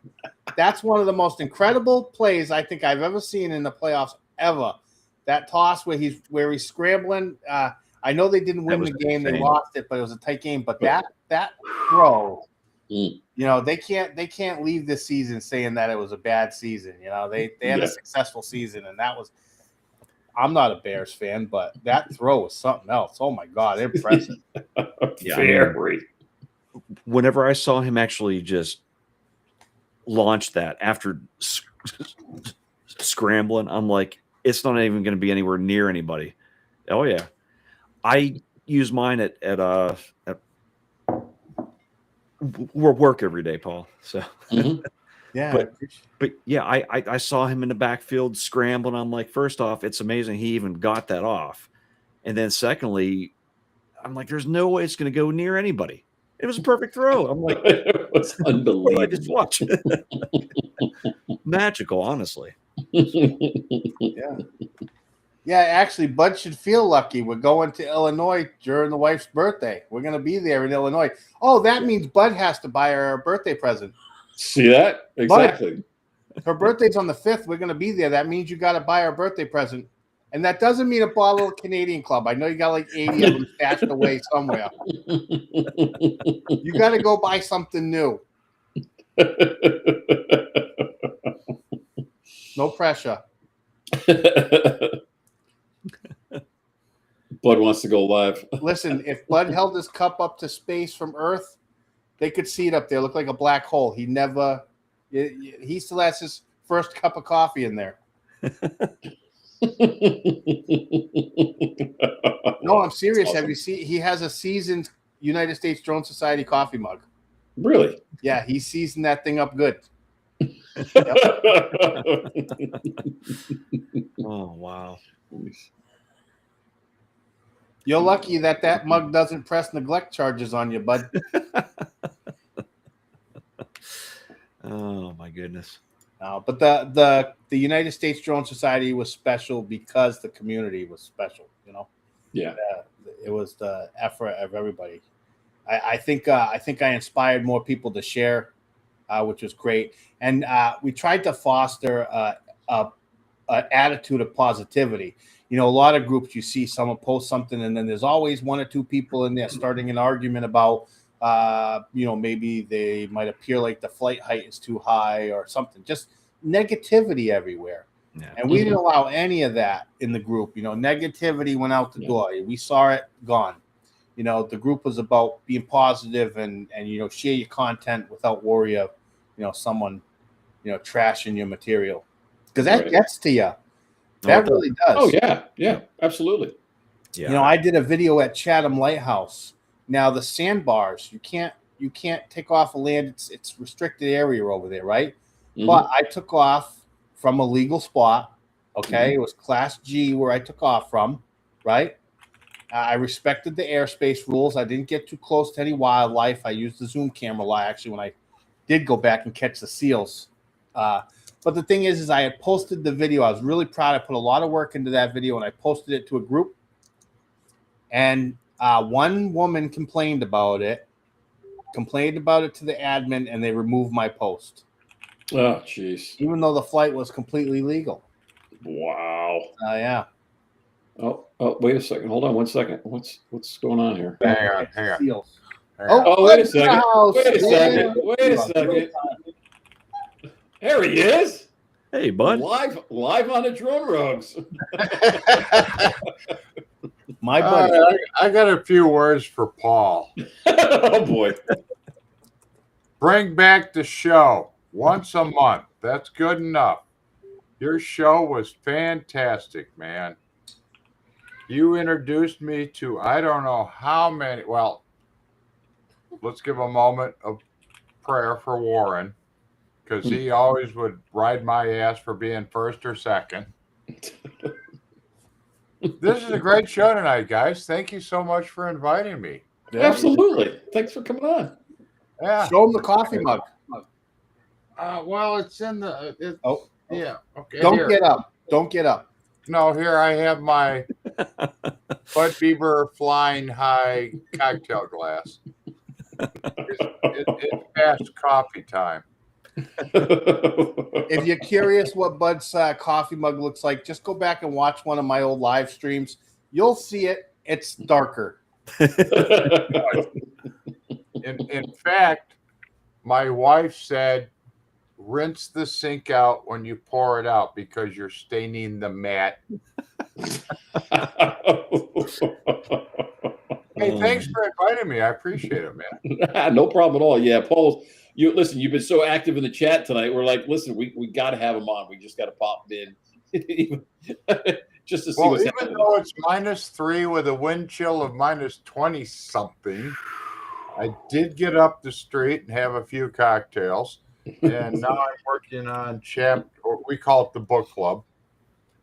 that's one of the most incredible plays I think I've ever seen in the playoffs ever. That toss where he's scrambling. I know they didn't win was the game; they insane. lost it, but it was a tight game. But that throw, Mm. they can't leave this season saying that it was a bad season. They had a successful season, and that was. I'm not a Bears fan, but that throw was something else. Oh my God, impressive! Yeah, I mean, Very. whenever I saw him actually just launch that after scrambling, I'm like, it's not even going to be anywhere near anybody. Oh yeah, I use mine at work every day, Paul. So Yeah, but yeah, I saw him in the backfield scrambling. I'm like, first off, it's amazing he even got that off, and then secondly, I'm like, there's no way it's going to go near anybody. It was a perfect throw. I'm like, It was what did I just unbelievable. watch? Magical, honestly. yeah. Yeah, actually, Bud should feel lucky. We're going to Illinois during the wife's birthday. We're going to be there in Illinois. Oh, that means Bud has to buy her a birthday present. See that? Exactly. Her birthday's on the 5th. We're going to be there. That means you got to buy her a birthday present. And that doesn't mean a bottle of Canadian Club. I know you got like 80 of them stashed away somewhere. You got to go buy something new. No pressure. Bud wants to go live. Listen, if Bud held his cup up to space from Earth, they could see it up there. Look like a black hole. He still has his first cup of coffee in there. No, I'm serious. Awesome. Have you seen? He has a seasoned United States Drone Society coffee mug. Really? Yeah, he seasoned that thing up good. Oh wow. You're lucky that mug doesn't press neglect charges on you, Bud. Oh my goodness. But the United States Drone Society was special because the community was special. Yeah. It was the effort of everybody. I think I inspired more people to share, which was great. And we tried to foster an attitude of positivity. A lot of groups, you see someone post something, and then there's always one or two people in there starting an argument about, maybe they might appear like the flight height is too high or something. Just negativity everywhere. Yeah. And we didn't allow any of that in the group. Negativity went out the door. We saw it gone. The group was about being positive and share your content without worry of, someone, trashing your material. Because that gets to you. That really does. Oh, yeah. Yeah, absolutely. Yeah. I did a video at Chatham Lighthouse. Now, the sandbars, you can't take off a land. It's restricted area over there, right? Mhm. But I took off from a legal spot. Okay, it was Class G where I took off from, right? I respected the airspace rules. I didn't get too close to any wildlife. I used the zoom camera a lot, actually, when I did go back and catch the seals. But the thing is I had posted the video. I was really proud. I put a lot of work into that video, and I posted it to a group. And one woman complained about it to the admin, and they removed my post. Oh, jeez. Even though the flight was completely legal. Wow. Yeah. Oh, wait a second. Hold on 1 second. What's going on here? Hang on. Seals. Oh, wait a second. house. Wait a Yeah. second. Wait a second. There he is. Hey, bud. Live on the drone rugs. My buddy. I got a few words for Paul. Oh boy. Bring back the show once a month. That's good enough. Your show was fantastic, man. You introduced me to I don't know how many. Well, let's give a moment of prayer for Warren, because he always would ride my ass for being first or second. This is a great show tonight, guys. Thank you so much for inviting me. Yeah. Absolutely. Thanks for coming on. Yeah. Show him the coffee mug. Well, it's in the. Oh. Yeah. Okay. Don't here. get up. Don't get up. No, here I have my Bud Beaver Flying High cocktail glass. It's past coffee time. If you're curious what Bud's coffee mug looks like, just go back and watch one of my old live streams. You'll see it. It's darker. In fact, my wife said, rinse the sink out when you pour it out because you're staining the mat. Hey, thanks for inviting me. I appreciate it, man. No problem at all. Yeah, Paul, listen, you've been so active in the chat tonight. We're like, listen, we got to have him on. We just got to pop him in just to see what's even happening. though it's -3 with a wind chill of -20 something, I did get up the street and have a few cocktails. And now I'm working on we call it the book club.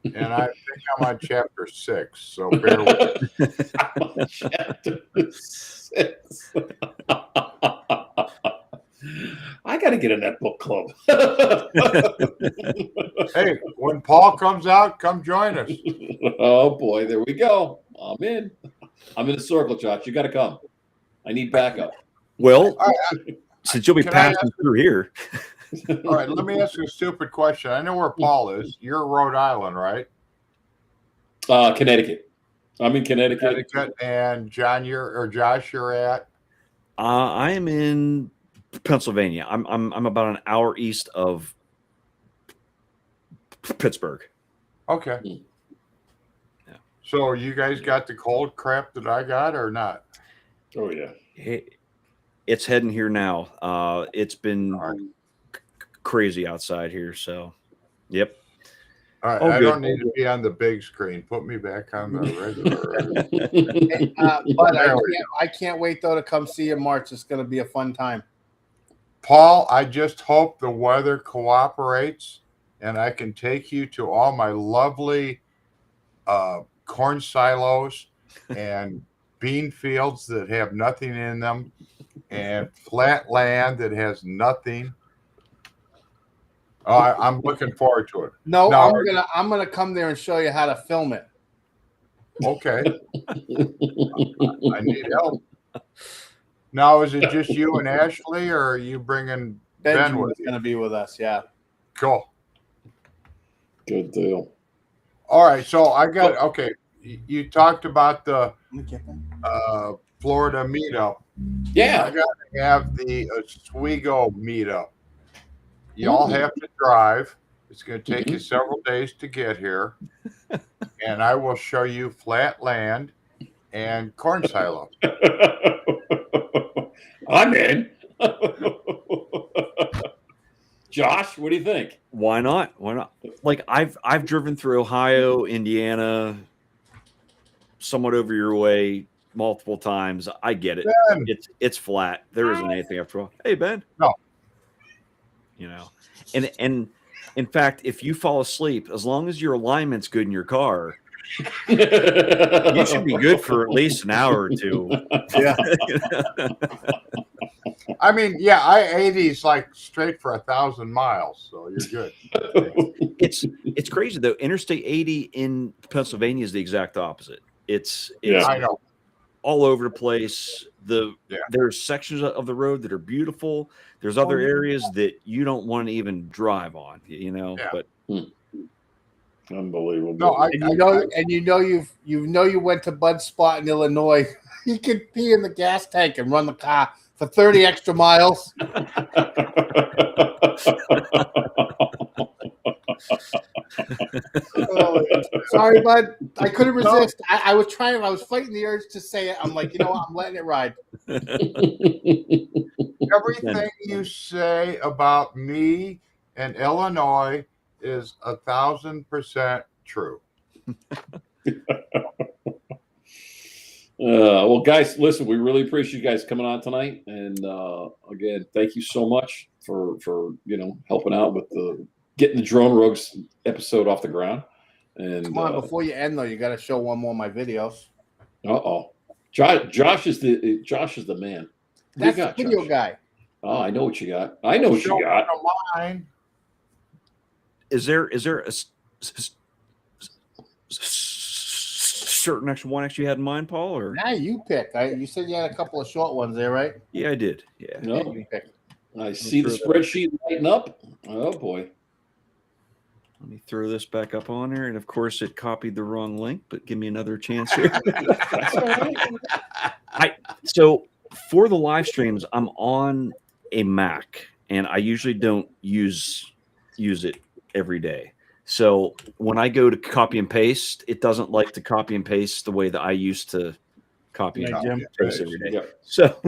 And I think I'm on chapter 6. So bear with me. Chapter 6. I got to get in that book club. Hey, when Paul comes out, come join us. Oh boy, there we go. I'm in the circle, Josh. You got to come. I need backup. Well, since you'll be Can I passing through here. All right, let me ask you a stupid question. I know where Paul is. You're Rhode Island, right? Connecticut. I'm in Connecticut. And Josh, you're at? I am in Pennsylvania. I'm about an hour east of Pittsburgh. Okay. Yeah. So you guys got the cold crap that I got or not? Oh yeah. It's heading here now. It's been crazy outside here. So, yep. All right, I don't need to be on the big screen. Put me back on the regular. But I can't wait though to come see you in March. It's going to be a fun time. Paul, I just hope the weather cooperates and I can take you to all my lovely corn silos and bean fields that have nothing in them and flat land that has nothing. I'm looking forward to it. No, I'm gonna come there and show you how to film it. Okay. I need help. Now, is it just you and Ashley, or are you bringing Ben with Benjamin's you? gonna be with us. Yeah. Cool. Good deal. All right. So okay. You talked about the Florida meetup. I Yeah. got to have the Oswego meetup. Y'all have to drive. It's going to take you several days to get here. And I will show you flat land and corn silos. I'm in. Josh, what do you think? Why not? Why not? Like I've driven through Ohio, Indiana, somewhat over your way multiple times. I get it. Ben. It's flat. There isn't anything after all. Hey Ben. No. You know, and In fact, if you fall asleep, as long as your alignment's good in your car, you you should be good for at least an hour or two. Yeah. I mean, yeah, I-80 is like straight for 1,000 miles, so you're good. It's crazy though. Interstate 80 in Pennsylvania is the exact opposite. It's Yeah. I know. all over the place. Yeah. There's sections of the road that are beautiful. There's other areas that you don't want to even drive on, you know. Yeah. But Unbelievable. No, you went to Bud's spot in Illinois. You could pee in the gas tank and run the car for 30 extra miles. Sorry, Bud. I couldn't resist. I was trying. I was fighting the urge to say it. I'm like, you know what? I'm letting it ride. everything you say about me and Illinois is 1,000% true. Well, guys, listen, we really appreciate you guys coming on tonight, and again, thank you so much for helping out with getting the Drone Rogues episode off the ground. And Come on, before you end though, you got to show one more of my videos. Josh is the man. What That's do you got, the video Josh? guy. Oh, I know what you got. I know what you got. Mine. is there a certain extra one you had in mind, Paul? Or Now you pick. You said you had a couple of short ones there, right? yeah, I did. Yeah. No, You pick. I see the spreadsheet lighting up. Oh boy. Let me throw this back up on there, and of course, it copied the wrong link. But give me another chance here. That's all right. So for the live streams, I'm on a Mac, and I usually don't use it every day. So when I go to copy and paste, it doesn't like to copy and paste the way that I used to copy and Jim. paste every day. Yep. So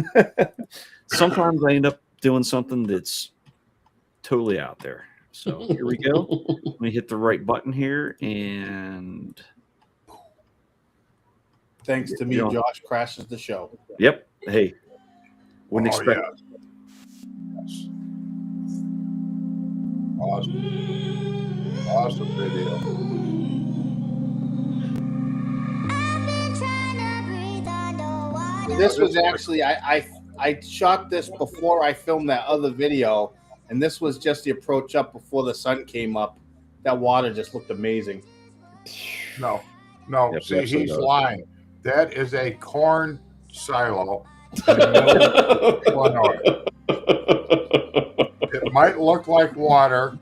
sometimes I end up doing something that's totally out there. So here we go. Let me hit the right button here, and Thanks to me, Josh crashes the show. yep. Hey, wouldn't expect. Yeah. Yes. Awesome video. This was actually I shot this before I filmed that other video, and this was just the approach up before the sun came up. That water just looked amazing. No. Yep, See, absolutely he's does. lying. That is a corn silo. Illinois. It might look like water.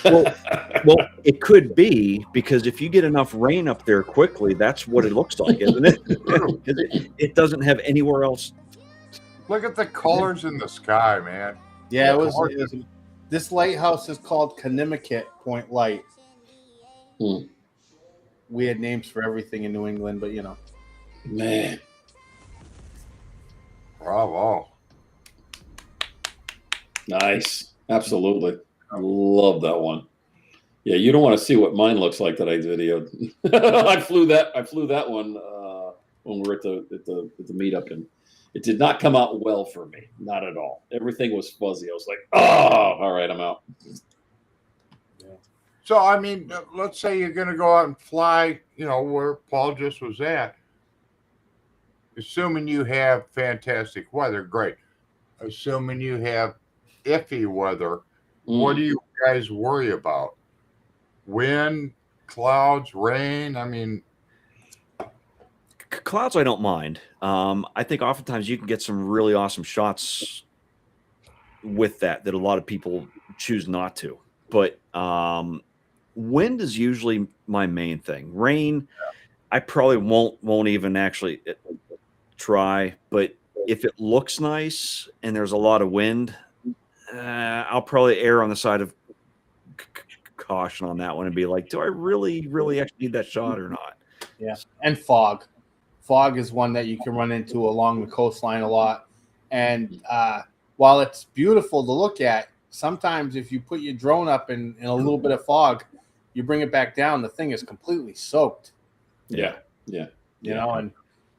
Well, it could be, because if you get enough rain up there quickly, that's what it looks like, isn't it? 'Cause it doesn't have anywhere else. Look at the colors in the sky, man. Yeah, it was. This lighthouse is called Conimicut Point Light. Weird names for everything in New England, but you know. Man. Bravo. Nice. Absolutely. I love that one. Yeah, you don't want to see what mine looks like that I videoed. I flew that one when we were at the meetup, and it did not come out well for me. Not at all. Everything was fuzzy. I was like, oh, all right, I'm out. So, I mean, let's say you're going to go out and fly, where Paul just was at. Assuming you have fantastic weather, great. Assuming you have iffy weather, what do you guys worry about? Wind, clouds, rain? I mean, Clouds, I don't mind. I think oftentimes you can get some really awesome shots with that a lot of people choose not to. But wind is usually my main thing. Rain, I probably won't even actually try. But if it looks nice and there's a lot of wind, I'll probably err on the side of caution on that one and be like, do I really actually need that shot or not? Yeah, and fog. Fog is one that you can run into along the coastline a lot. And while it's beautiful to look at, sometimes if you put your drone up in a little bit of fog, you bring it back down, the thing is completely soaked. Yeah. You know, and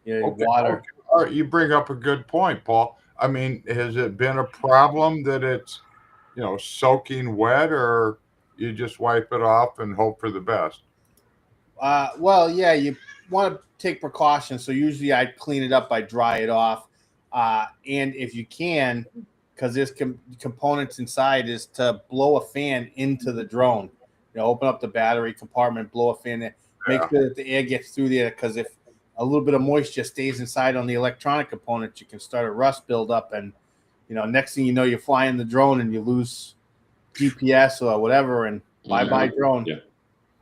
okay, water. okay. All right, you bring up a good point, Paul. I mean, has it been a problem that it's, soaking wet, or you just wipe it off and hope for the best? Well, yeah, you want to take precautions. So usually I clean it up, I dry it off. And if you can, because there's components inside, is to blow a fan into the drone. You know, open up the battery compartment, blow a fan in, make sure that the air gets through there. Because if a little bit of moisture stays inside on the electronic components, you can start a rust buildup. And, you know, next thing you know, you're flying the drone and you lose GPS or whatever. And bye-bye drone. Yeah.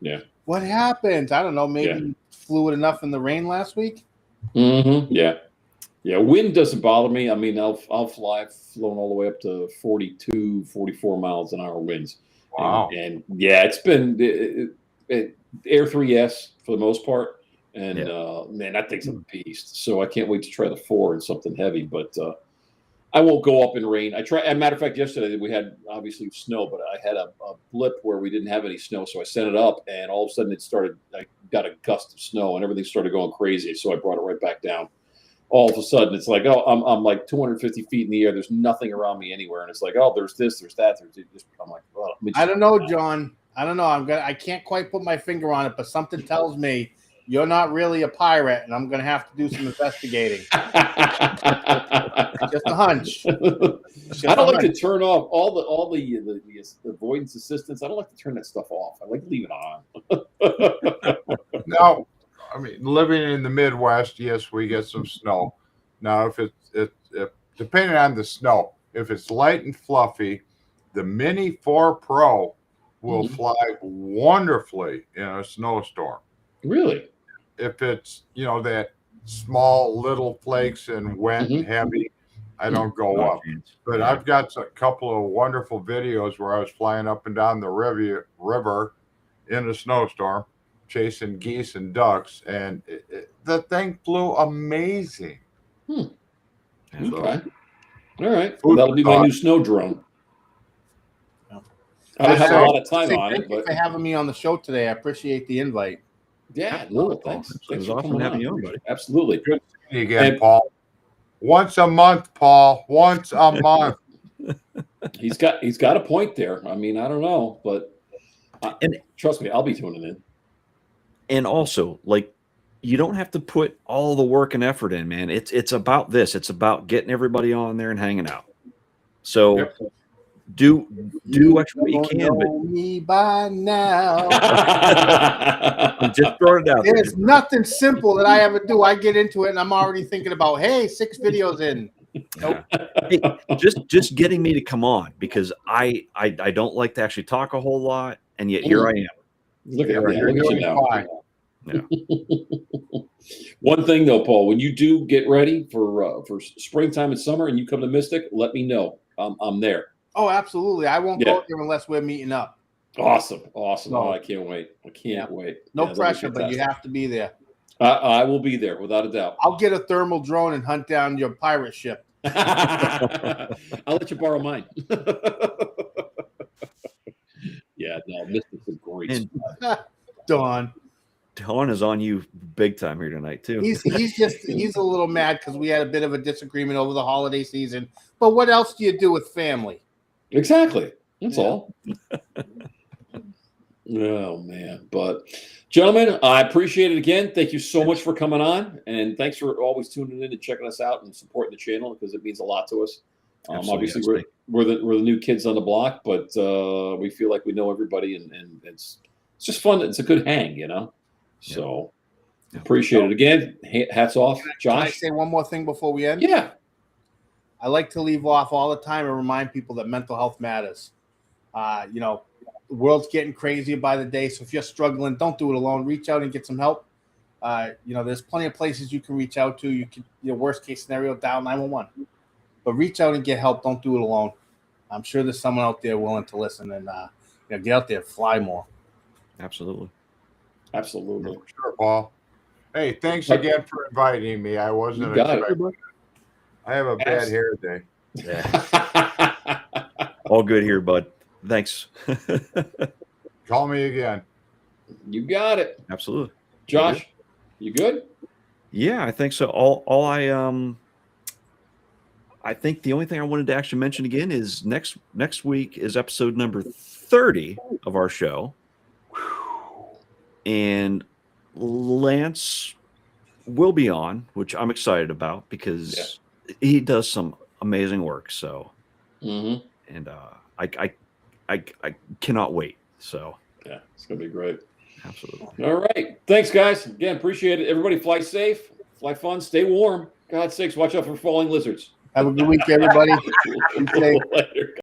Yeah. What happened? I don't know. Maybe flew it enough in the rain last week. Yeah. Yeah. Wind doesn't bother me. I mean, I'll fly. I've flown all the way up to 42, 44 miles an hour winds. Wow. And yeah, it's been Air 3S for the most part. And man, that thing's a beast. So I can't wait to try the 4 and something heavy. But I won't go up in rain. As a matter of fact, yesterday we had obviously snow, but I had a blip where we didn't have any snow. So I sent it up, and all of a sudden I got a gust of snow, and everything started going crazy. So I brought it right back down. All of a sudden, it's like, oh, I'm like 250 feet in the air. There's nothing around me anywhere, and it's like, oh, there's this, there's that, I'm like, oh, I don't know, John. I don't know. I can't quite put my finger on it, but something tells me you're not really a pirate, and I'm gonna have to do some investigating. Just a hunch. I don't like to turn off all the avoidance assistance. I don't like to turn that stuff off. I like to leave it on. Now, I mean, living in the Midwest, yes, we get some snow. Now, if depending on the snow, if it's light and fluffy, the Mini 4 Pro will fly wonderfully in a snowstorm. Really? If it's, that small little flakes and wet and heavy, I don't go up. But I've got a couple of wonderful videos where I was flying up and down the river in a snowstorm, chasing geese and ducks, and the thing flew amazing. Okay. So, all right. Well, that'll be my new snow drone. I don't have a lot of time on it. Thank you for having me on the show today. I appreciate the invite. Yeah, no, thanks. It was awesome having you on, buddy. Absolutely. Good seeing you again, Paul. Once a month, Paul. Once a month. He's got a point there. I mean, I don't know, but trust me, I'll be tuning in. And also, like, you don't have to put all the work and effort in, man. It's about this. It's about getting everybody on there and hanging out. So do what you can. But me by now. I'm just throwing it out. There's nothing simple that I ever do. I get into it and I'm already thinking about, hey, 6 videos in. Nope. Hey, just getting me to come on, because I don't like to actually talk a whole lot, and yet here I am. Look at you now. Yeah. One thing though, Paul, when you do get ready for springtime and summer, and you come to Mystic, let me know. I'm there. Oh, absolutely. I won't go there unless we're meeting up. Awesome. Oh, I can't wait. Wait. No pressure, but you have to be there. I will be there without a doubt. I'll get a thermal drone and hunt down your pirate ship. I'll let you borrow mine. Yeah, no, Mystic's a great spot. Dawn is on you big time here tonight too. He's a little mad because we had a bit of a disagreement over the holiday season. But what else do you do with family? Exactly. That's all. Oh man. But gentlemen, I appreciate it again. Thank you so much for coming on, and thanks for always tuning in and checking us out and supporting the channel, because it means a lot to us. Obviously, we're the new kids on the block, but we feel like we know everybody, and it's just fun. It's a good hang, So appreciate it again. Hats off, Josh. Can I say one more thing before we end? Yeah. I like to leave off all the time and remind people that mental health matters. The world's getting crazier by the day, so if you're struggling, don't do it alone. Reach out and get some help. There's plenty of places you can reach out to. You can, worst case scenario, dial 911. But reach out and get help. Don't do it alone. I'm sure there's someone out there willing to listen, and get out there, fly more. Absolutely. Sure, Paul. Hey, thanks again for inviting me. I wasn't expecting. I have a bad hair day. Yeah. All good here, bud. Thanks. Call me again. You got it. Absolutely. Josh, you good? Yeah, I think so. I think the only thing I wanted to actually mention again is next week is episode number 30 of our show. And Lance will be on, which I'm excited about because he does some amazing work. So, and I cannot wait. So, yeah, it's gonna be great. Absolutely. All right, thanks, guys. Again, appreciate it. Everybody, fly safe, fly fun, stay warm. God's sakes, watch out for falling lizards. Have a good week, everybody. Be safe. Later.